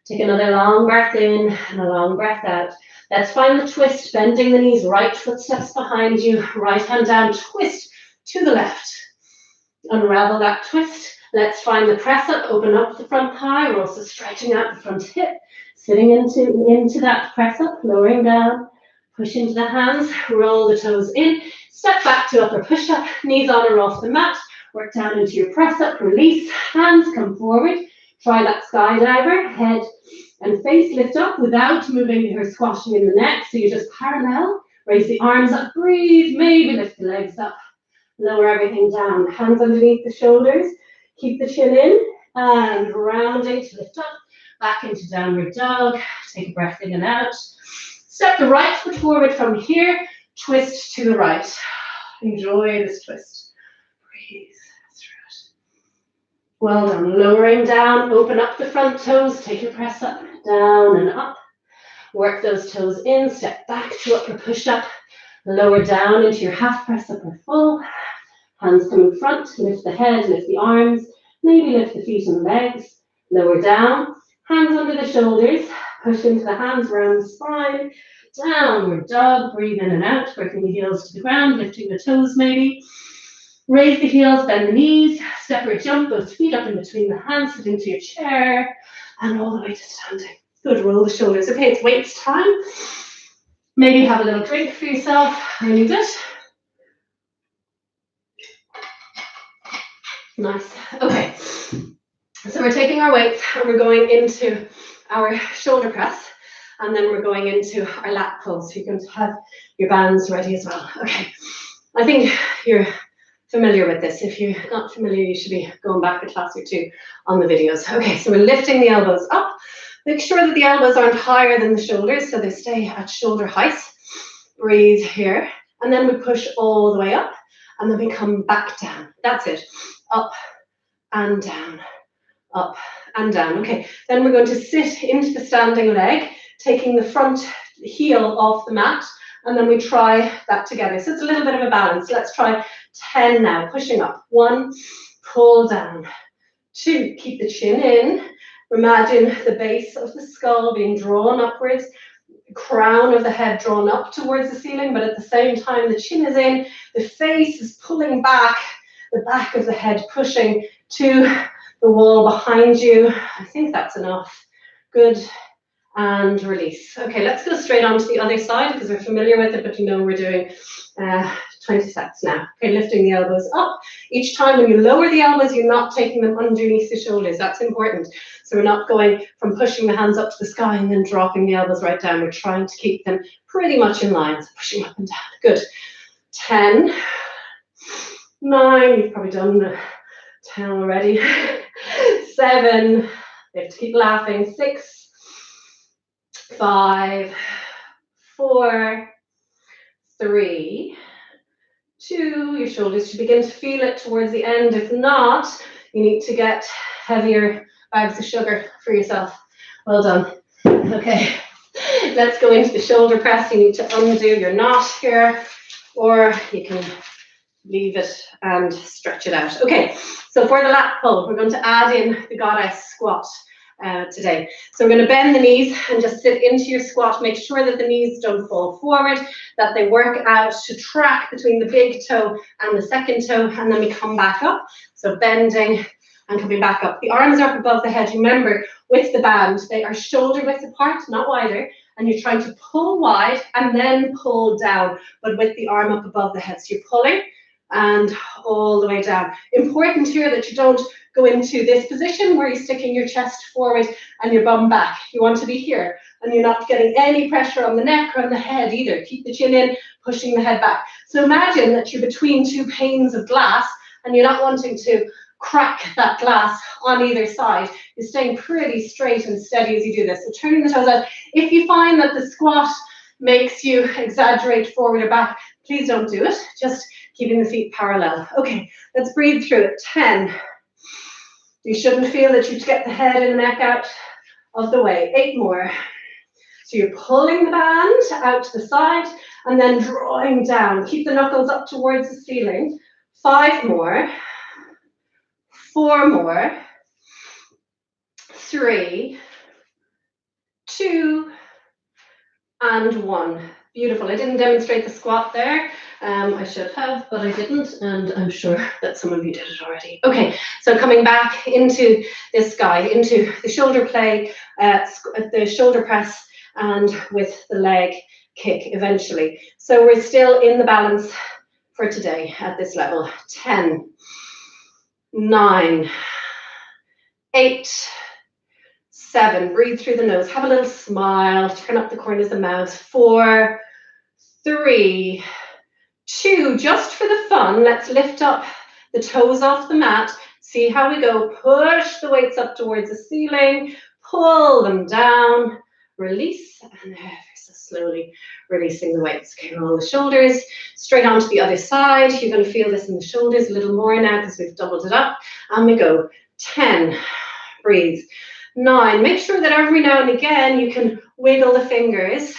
Take another long breath in and a long breath out. Let's find the twist, bending the knees, right footsteps behind you, right hand down, twist to the left. Unravel that twist. Let's find the press up, open up the front thigh. We're also stretching out the front hip, sitting into that press up, lowering down, push into the hands, roll the toes in, step back to upper push up, knees on or off the mat, work down into your press up, release, hands come forward, try that skydiver, head and face lift up without moving or squashing in the neck, so you're just parallel, raise the arms up, breathe, maybe lift the legs up. Lower everything down, hands underneath the shoulders, keep the chin in, and rounding to lift up, back into downward dog, take a breath in and out. Step the right foot forward from here, twist to the right. Enjoy this twist. Breathe through it. Well done, lowering down, open up the front toes, take your press up, down and up. Work those toes in, step back to upper push-up, lower down into your half press up or full. Hands come in front, lift the head, lift the arms, maybe lift the feet and legs, lower down, hands under the shoulders, push into the hands around the spine, downward dog, breathe in and out, working the heels to the ground, lifting the toes maybe. Raise the heels, bend the knees, step or jump, both feet up in between the hands, sit into your chair, and all the way to standing. Good, roll the shoulders. Okay, it's weights time. Maybe have a little drink for yourself, really good. Nice. Okay, so we're taking our weights and we're going into our shoulder press, and then we're going into our lat pull. So you're going to have your bands ready as well. Okay, I think you're familiar with this. If you're not familiar, you should be going back a class or two on the videos. Okay, so we're lifting the elbows up. Make sure that the elbows aren't higher than the shoulders, so they stay at shoulder height. Breathe here, and then we push all the way up, and then we come back down. That's it. Up and down, up and down. Okay, then we're going to sit into the standing leg, taking the front heel off the mat, and then we try that together. So it's a little bit of a balance. Let's try 10 now, pushing up. 1, pull down. 2, keep the chin in. Imagine the base of the skull being drawn upwards, crown of the head drawn up towards the ceiling, but at the same time the chin is in, the face is pulling back, the back of the head pushing to the wall behind you. I think that's enough. Good. And release. Okay, let's go straight on to the other side because we're familiar with it, but you know we're doing 20 sets now. Okay, lifting the elbows up. Each time when you lower the elbows, you're not taking them underneath the shoulders. That's important. So we're not going from pushing the hands up to the sky and then dropping the elbows right down. We're trying to keep them pretty much in line. So pushing up and down. Good. 10, 9, you've probably done the 10 already. 7, you have to keep laughing. 6, 5, 4, 3, 2, your shoulders should begin to feel it towards the end. If not, you need to get heavier bags of sugar for yourself. Well done. Okay, let's go into the shoulder press. You need to undo your knot here, or you can leave it and stretch it out. Okay, so for the lat pull, we're going to add in the goddess squat today. So we're going to bend the knees and just sit into your squat. Make sure that the knees don't fall forward, that they work out to track between the big toe and the second toe, and then we come back up. So bending and coming back up. The arms are up above the head. Remember, with the band, they are shoulder width apart, not wider, and you're trying to pull wide and then pull down, but with the arm up above the head. So you're pulling and all the way down. Important here that you don't go into this position where you're sticking your chest forward and your bum back. You want to be here, and you're not getting any pressure on the neck or on the head either. Keep the chin in, pushing the head back. So imagine that you're between two panes of glass and you're not wanting to crack that glass on either side. You're staying pretty straight and steady as you do this. So turning the toes out. If you find that the squat makes you exaggerate forward or back, please don't do it. Just keeping the feet parallel. Okay, let's breathe through it. 10. You shouldn't feel that you get the head and the neck out of the way. 8 more. So you're pulling the band out to the side and then drawing down. Keep the knuckles up towards the ceiling. 5 more. 4 more. 3, 2, and 1. Beautiful. I didn't demonstrate the squat there. I should have, but I didn't, and I'm sure that some of you did it already. Okay, so coming back into this guy, into the shoulder play, the shoulder press, and with the leg kick eventually. So we're still in the balance for today at this level. 10, 9, 8, 7, breathe through the nose, have a little smile, turn up the corners of the mouth. 4, 3, 2, just for the fun, let's lift up the toes off the mat. See how we go. Push the weights up towards the ceiling, pull them down, release, and ever so slowly releasing the weights. Okay, roll the shoulders straight onto the other side. You're going to feel this in the shoulders a little more now because we've doubled it up. And we go. 10, breathe. 9, make sure that every now and again you can wiggle the fingers.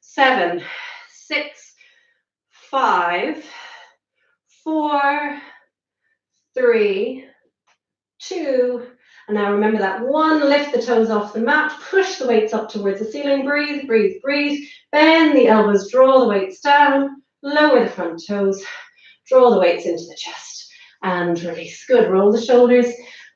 7, 6, 5, 4, 3, 2, and now remember that 1, lift the toes off the mat, push the weights up towards the ceiling, breathe, breathe, breathe, bend the elbows, draw the weights down, lower the front toes, draw the weights into the chest, and release. Good, roll the shoulders,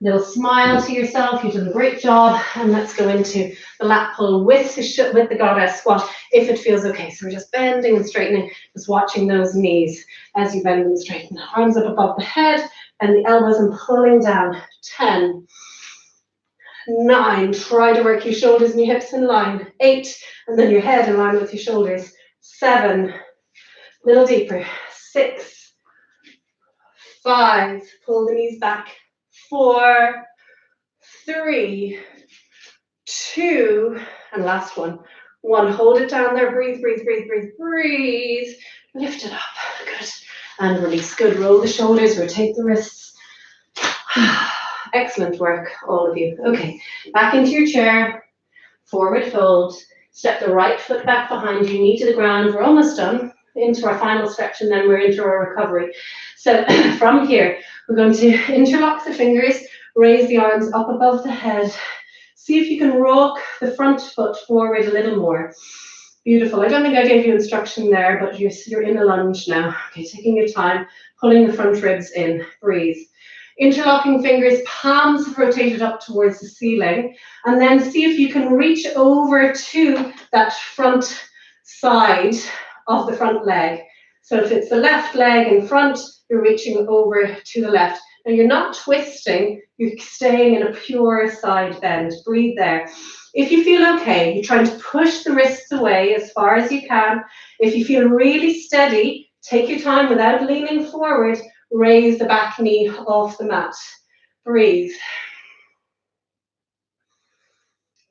little smile to yourself, you've done a great job, and let's go into the lat pull with the goddess squat, if it feels okay. So we're just bending and straightening, just watching those knees as you bend and straighten. Arms up above the head, and the elbows and pulling down. 10, 9, try to work your shoulders and your hips in line. 8, and then your head in line with your shoulders. 7, a little deeper. 6, 5, pull the knees back. 4, 3, 2, and last one. 1, hold it down there, breathe, breathe, breathe, breathe, breathe. Lift it up, good. And release, good. Roll the shoulders, rotate the wrists. Excellent work, all of you. Okay, back into your chair, forward fold. Step the right foot back behind you, knee to the ground. We're almost done. Into our final stretch, and then we're into our recovery. So from here, we're going to interlock the fingers, raise the arms up above the head. See if you can rock the front foot forward a little more. Beautiful. I don't think I gave you instruction there, but you're in a lunge now. Okay, taking your time, pulling the front ribs in. Breathe. Interlocking fingers, palms have rotated up towards the ceiling, and then see if you can reach over to that front side of the front leg. So if it's the left leg in front, you're reaching over to the left. Now you're not twisting, you're staying in a pure side bend. Breathe there. If you feel okay, you're trying to push the wrists away as far as you can. If you feel really steady, take your time without leaning forward. Raise the back knee off the mat. Breathe.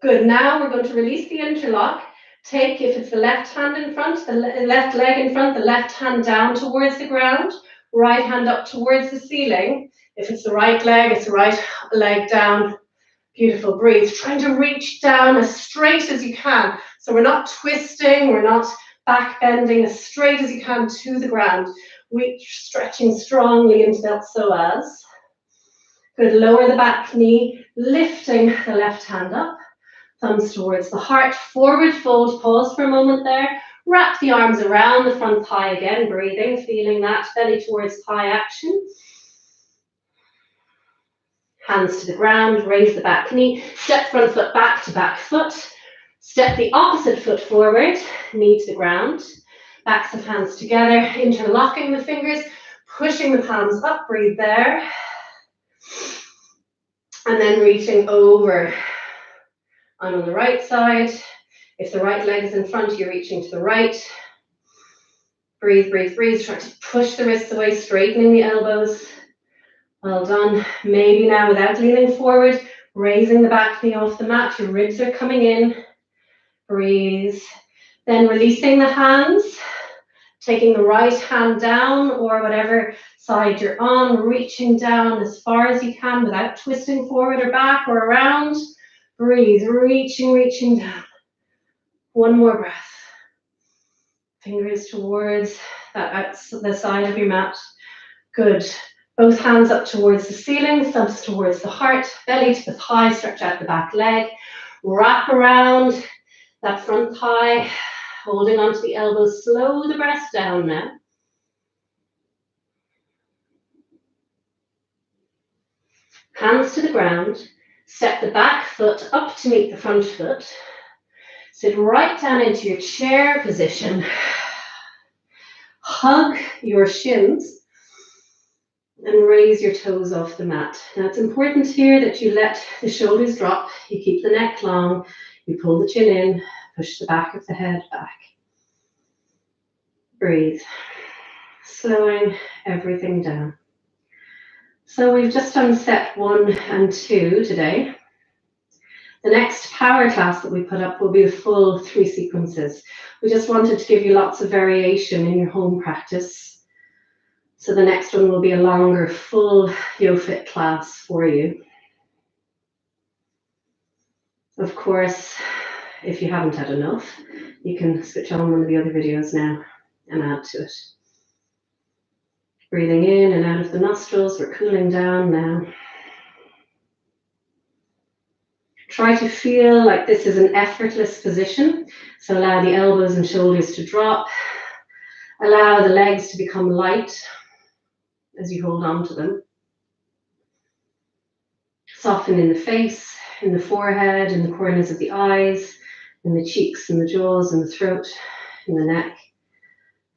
Good, now we're going to release the interlock. Take, if it's the left hand in front, the left leg in front, the left hand down towards the ground, right hand up towards the ceiling. If it's the right leg, it's the right leg down. Beautiful, breathe. Trying to reach down as straight as you can. So we're not twisting, we're not back bending, as straight as you can to the ground. Stretching strongly into that psoas. Good, lower the back knee, lifting the left hand up. Thumbs towards the heart, forward fold, pause for a moment there. Wrap the arms around the front thigh again, breathing, feeling that belly towards thigh action. Hands to the ground, raise the back knee, step front foot back to back foot. Step the opposite foot forward, knee to the ground. Backs of hands together, interlocking the fingers, pushing the palms up, breathe there. And then reaching over. I'm on the right side. If the right leg is in front, you're reaching to the right. Breathe, breathe, breathe. Try to push the wrists away, straightening the elbows. Well done. Maybe now without leaning forward, raising the back knee off the mat. Your ribs are coming in. Breathe. Then releasing the hands. Taking the right hand down or whatever side you're on, reaching down as far as you can without twisting forward or back or around. Breathe, reaching, reaching down. One more breath. Fingers towards the side of your mat. Good. Both hands up towards the ceiling, thumbs towards the heart, belly to the thigh, stretch out the back leg. Wrap around. That front thigh, holding onto the elbows, slow the breath down now. Hands to the ground, step the back foot up to meet the front foot. Sit right down into your chair position. Hug your shins and raise your toes off the mat. Now it's important here that you let the shoulders drop, you keep the neck long, you pull the chin in, push the back of the head back. Breathe, slowing everything down. So we've just done set 1 and 2 today. The next power class that we put up will be the full 3 sequences. We just wanted to give you lots of variation in your home practice. So the next one will be a longer, full YoFit class for you. Of course, if you haven't had enough, you can switch on one of the other videos now and add to it. Breathing in and out of the nostrils, we're cooling down now. Try to feel like this is an effortless position. So allow the elbows and shoulders to drop. Allow the legs to become light as you hold on to them. Soften in the face, in the forehead, in the corners of the eyes, in the cheeks, in the jaws, in the throat, in the neck.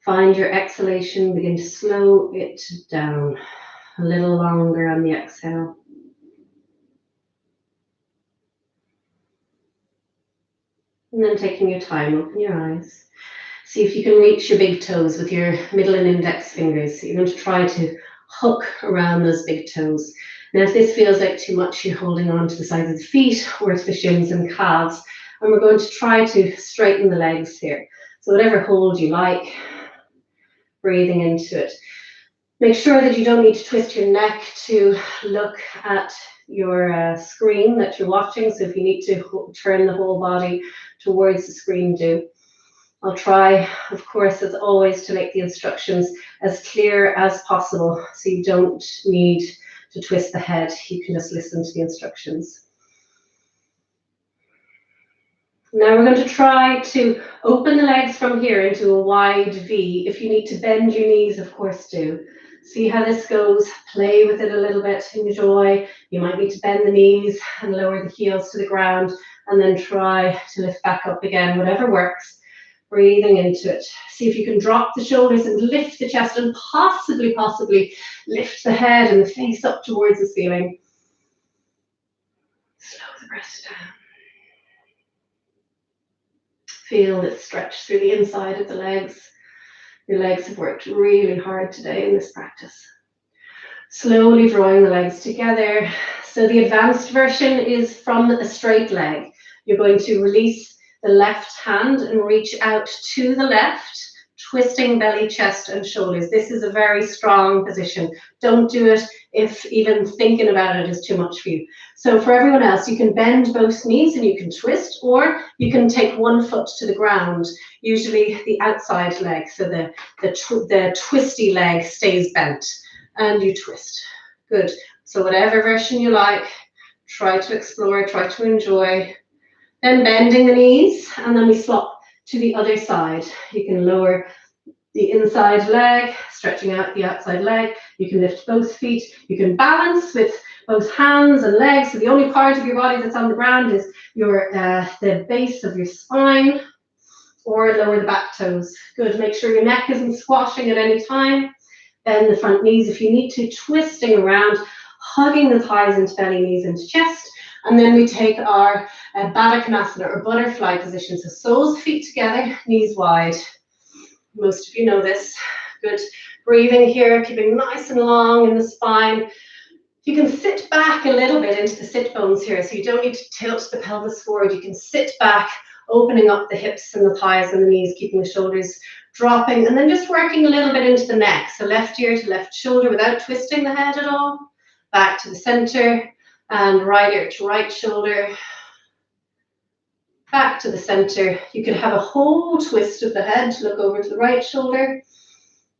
Find your exhalation, begin to slow it down. A little longer on the exhale. And then taking your time, open your eyes. See if you can reach your big toes with your middle and index fingers. So you're going to try to hook around those big toes. Now if this feels like too much, you're holding on to the sides of the feet or to the shins and calves. And we're going to try to straighten the legs here. So whatever hold you like, breathing into it. Make sure that you don't need to twist your neck to look at your screen that you're watching. So if you need to turn the whole body towards the screen, do. I'll try, of course, as always, to make the instructions as clear as possible. So you don't need to twist the head. You can just listen to the instructions. Now we're going to try to open the legs from here into a wide V. If you need to bend your knees, of course do. See how this goes, play with it a little bit, enjoy. You might need to bend the knees and lower the heels to the ground and then try to lift back up again, whatever works. Breathing into it. See if you can drop the shoulders and lift the chest and possibly lift the head and the face up towards the ceiling. Slow the breath down. Feel it stretch through the inside of the legs. Your legs have worked really hard today in this practice. Slowly drawing the legs together. So the advanced version is from a straight leg. You're going to release the left hand and reach out to the left, twisting belly, chest, and shoulders. This is a very strong position. Don't do it if even thinking about it is too much for you. So for everyone else, you can bend both knees and you can twist, or you can take one foot to the ground, usually the outside leg. So the twisty leg stays bent and you twist. Good. So whatever version you like, try to explore, try to enjoy. Then bending the knees, and then we swap to the other side. You can lower the inside leg, stretching out the outside leg. You can lift both feet. You can balance with both hands and legs. So the only part of your body that's on the ground is your the base of your spine, or lower the back toes. Good. Make sure your neck isn't squashing at any time. Bend the front knees if you need to, twisting around, hugging the thighs into belly, knees into chest. And then we take our Baddha Konasana, or butterfly position. So soles of feet together, knees wide. Most of you know this. Good. Breathing here, keeping nice and long in the spine. You can sit back a little bit into the sit bones here, so you don't need to tilt the pelvis forward. You can sit back, opening up the hips and the thighs and the knees, keeping the shoulders dropping, and then just working a little bit into the neck. So left ear to left shoulder without twisting the head at all. Back to the center, and right ear to right shoulder. Back to the center. You could have a whole twist of the head to look over to the right shoulder.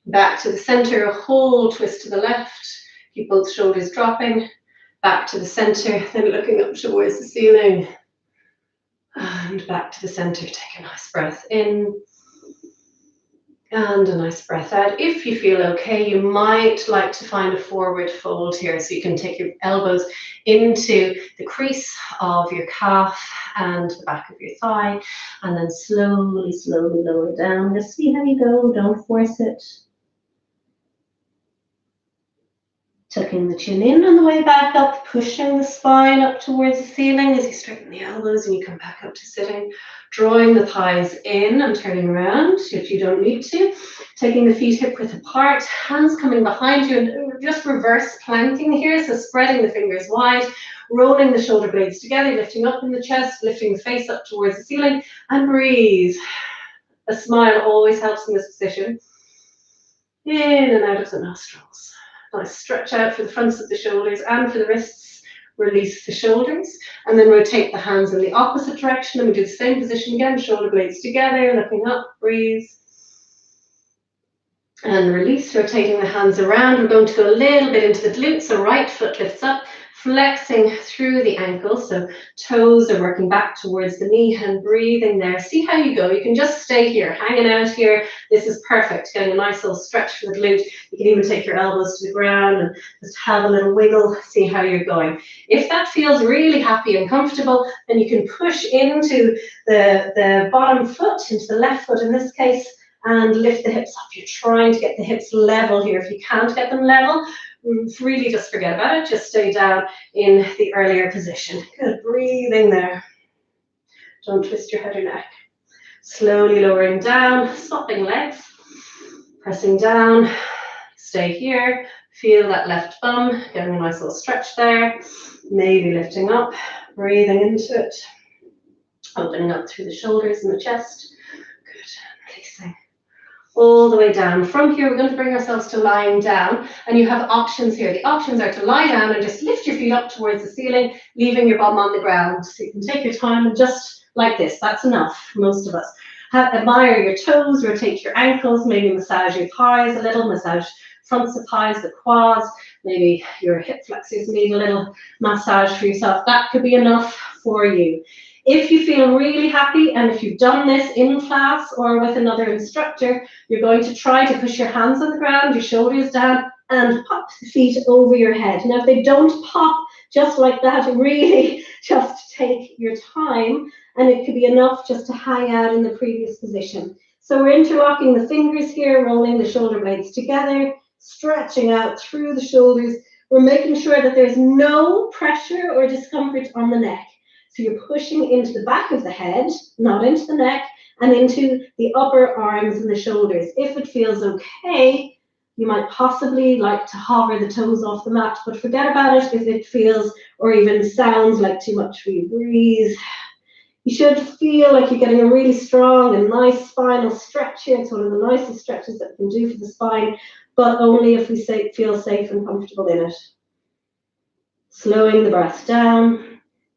Back to the center, a whole twist to the left. Keep both shoulders dropping. Back to the center, then looking up towards the ceiling. And back to the center. Take a nice breath in. And a nice breath out. If you feel okay, you might like to find a forward fold here, so you can take your elbows into the crease of your calf and the back of your thigh, and then slowly, slowly lower it down. Just see how you go, don't force it. Tucking the chin in on the way back up, pushing the spine up towards the ceiling as you straighten the elbows and you come back up to sitting. Drawing the thighs in and turning around if you don't need to. Taking the feet hip width apart, hands coming behind you, and just reverse planking here. So spreading the fingers wide, rolling the shoulder blades together, lifting up in the chest, lifting the face up towards the ceiling, and breathe. A smile always helps in this position. In and out of the nostrils. Nice stretch out for the fronts of the shoulders and for the wrists. Release the shoulders and then rotate the hands in the opposite direction, and we do the same position again, shoulder blades together, looking up, breathe. And release, rotating the hands around. We're going to go a little bit into the glutes, so right foot lifts up, flexing through the ankles, so toes are working back towards the knee and breathing there. See how you go. You can just stay here, hanging out here. This is perfect, getting a nice little stretch for the glute. You can even take your elbows to the ground and just have a little wiggle, see how you're going. If that feels really happy and comfortable, then you can push into the bottom foot, into the left foot in this case, and lift the hips up. You're trying to get the hips level here. If you can't get them level, really just forget about it. Just stay down in the earlier position. Good, breathing there. Don't twist your head or neck. Slowly lowering down, swapping legs, pressing down. Stay here. Feel that left bum, getting a nice little stretch there. Maybe lifting up, breathing into it. Opening up through the shoulders and the chest. Good, releasing. All the way down. From here, we're going to bring ourselves to lying down, and you have options here. The options are to lie down and just lift your feet up towards the ceiling, leaving your bum on the ground. So you can take your time and just like this. That's enough for most of us. Admire your toes, rotate your ankles, maybe massage your thighs a little, massage fronts of thighs, the quads, maybe your hip flexors need a little massage for yourself. That could be enough for you. If you feel really happy, and if you've done this in class or with another instructor, you're going to try to push your hands on the ground, your shoulders down, and pop the feet over your head. Now, if they don't pop just like that, really just take your time, and it could be enough just to hang out in the previous position. So we're interlocking the fingers here, rolling the shoulder blades together, stretching out through the shoulders. We're making sure that there's no pressure or discomfort on the neck. So you're pushing into the back of the head, not into the neck, and into the upper arms and the shoulders. If it feels okay, you might possibly like to hover the toes off the mat, but forget about it if it feels or even sounds like too much for you. Breathe. You should feel like you're getting a really strong and nice spinal stretch here. It's one of the nicest stretches that we can do for the spine, but only if we feel safe and comfortable in it. Slowing the breath down.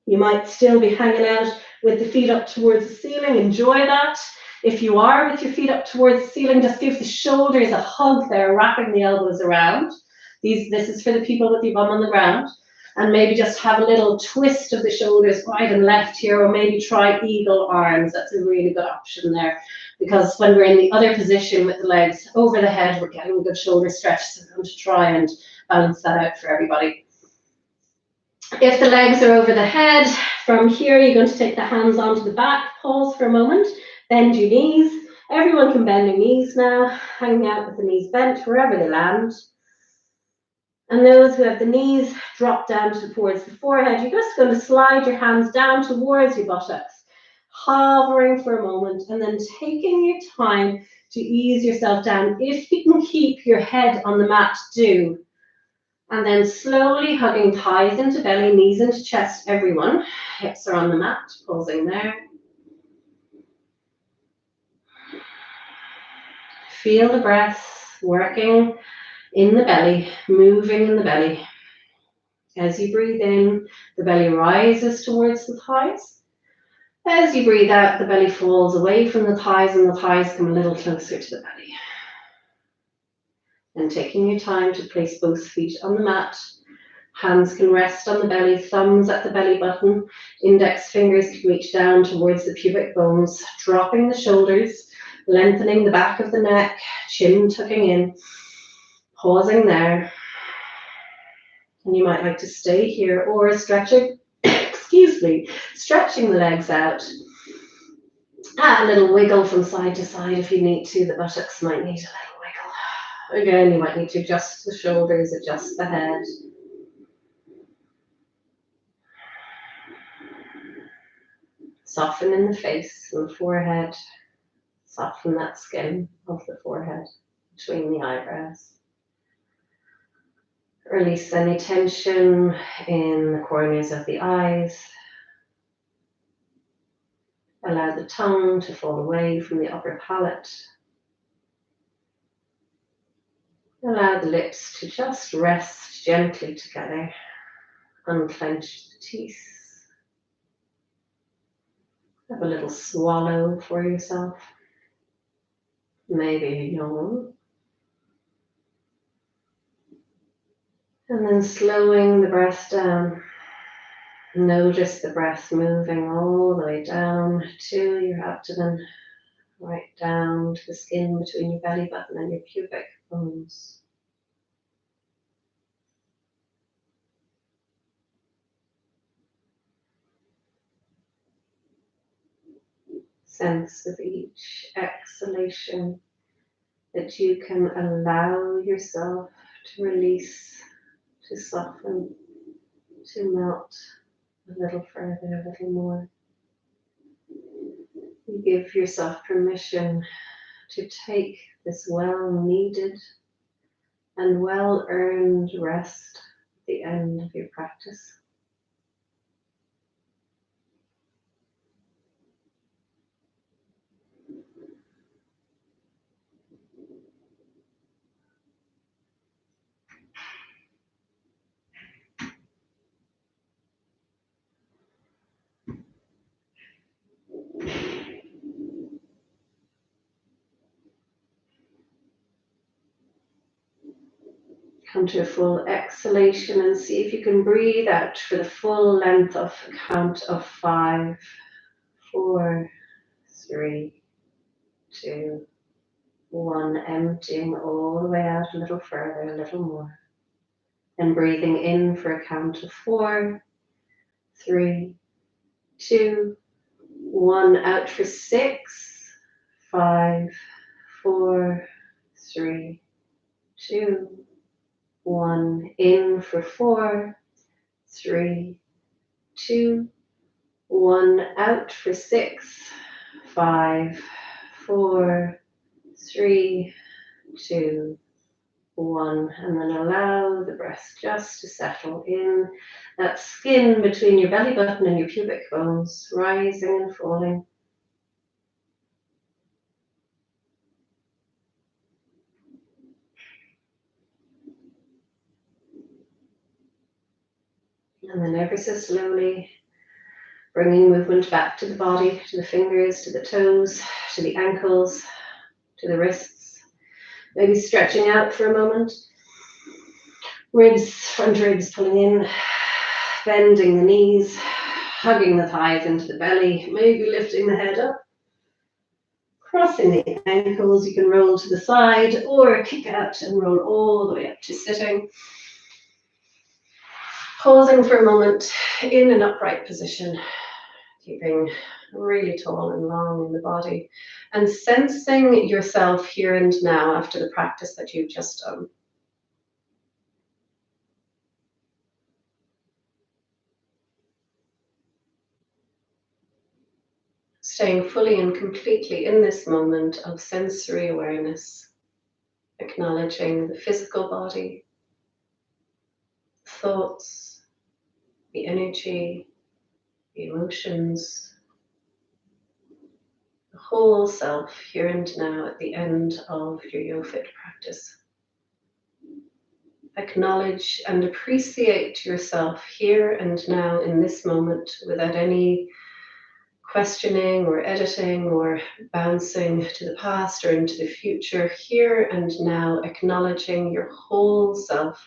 You might still be hanging out with the feet up towards the ceiling. Enjoy that. If you are with your feet up towards the ceiling, just give the shoulders a hug there, wrapping the elbows around. This is for the people with your bum on the ground. And maybe just have a little twist of the shoulders right and left here, or maybe try eagle arms. That's a really good option there, because when we're in the other position with the legs over the head, we're getting a good shoulder stretch. So I'm going to try and balance that out for everybody. If the legs are over the head, from here you're going to take the hands onto the back, pause for a moment, bend your knees. Everyone can bend their knees now, hanging out with the knees bent wherever they land. And those who have the knees drop down towards the forehead, you're just going to slide your hands down towards your buttocks, hovering for a moment, and then taking your time to ease yourself down. If you can keep your head on the mat, do. And then slowly hugging thighs into belly, knees into chest, everyone. Hips are on the mat, pausing there. Feel the breath working in the belly, moving in the belly. As you breathe in, the belly rises towards the thighs. As you breathe out, the belly falls away from the thighs and the thighs come a little closer to the belly. And taking your time to place both feet on the mat, Hands can rest on the belly, thumbs at the belly button. Index fingers can reach down towards the pubic bones, dropping the shoulders, lengthening the back of the neck, chin tucking in, pausing there. And you might like to stay here or stretching, stretching the legs out. A little wiggle from side to side if you need to. The buttocks might need a little wiggle. Again, you might need to adjust the shoulders, adjust the head. Soften in the face and the forehead. Soften that skin of the forehead between the eyebrows. Release any tension in the corners of the eyes. Allow the tongue to fall away from the upper palate. Allow the lips to just rest gently together. Unclench the teeth. Have a little swallow for yourself. Maybe a yawn. And then slowing the breath down. Notice the breath moving all the way down to your abdomen, right down to the skin between your belly button and your pubic bones. Sense with each exhalation that you can allow yourself to release, to soften, to melt a little further, a little more. You give yourself permission to take this well-needed and well-earned rest at the end of your practice. Come to a full exhalation and see if you can breathe out for the full length of a count of 5, 4, 3, 2, 1. Emptying all the way out a little further, a little more. And breathing in for a count of 4, 3, 2, 1. Out for 6, 5, 4, 3, 2, 1. In for 4, 3, 2, 1. Out for 6, 5, 4, 3, 2, 1. And then allow the breath just to settle in. That skin between your belly button and your pubic bones, rising and falling. And then ever so slowly, bringing movement back to the body, to the fingers, to the toes, to the ankles, to the wrists. Maybe stretching out for a moment. Ribs, front ribs pulling in, bending the knees, hugging the thighs into the belly, maybe lifting the head up. Crossing the ankles, you can roll to the side or kick out and roll all the way up to sitting. Pausing for a moment in an upright position, keeping really tall and long in the body, and sensing yourself here and now after the practice that you've just done. Staying fully and completely in this moment of sensory awareness, acknowledging the physical body, thoughts, the energy, the emotions, the whole self here and now at the end of your YoFit practice. Acknowledge and appreciate yourself here and now in this moment without any questioning or editing or bouncing to the past or into the future. Here and now, acknowledging your whole self.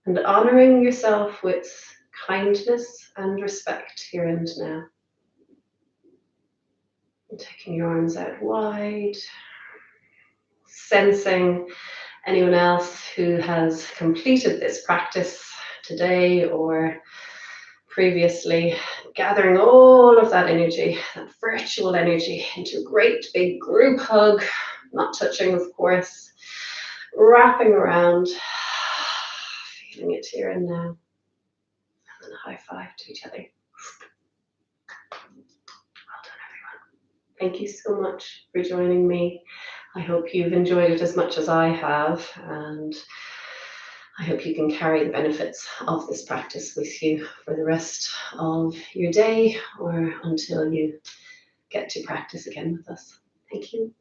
and honoring yourself with kindness and respect here and now. And taking your arms out wide, sensing anyone else who has completed this practice today or previously, gathering all of that energy, that virtual energy, into a great big group hug, not touching, of course, wrapping around, feeling it here and now, and then a high five to each other. Well done, everyone. Thank you so much for joining me. I hope you've enjoyed it as much as I have, and I hope you can carry the benefits of this practice with you for the rest of your day or until you get to practice again with us. Thank you.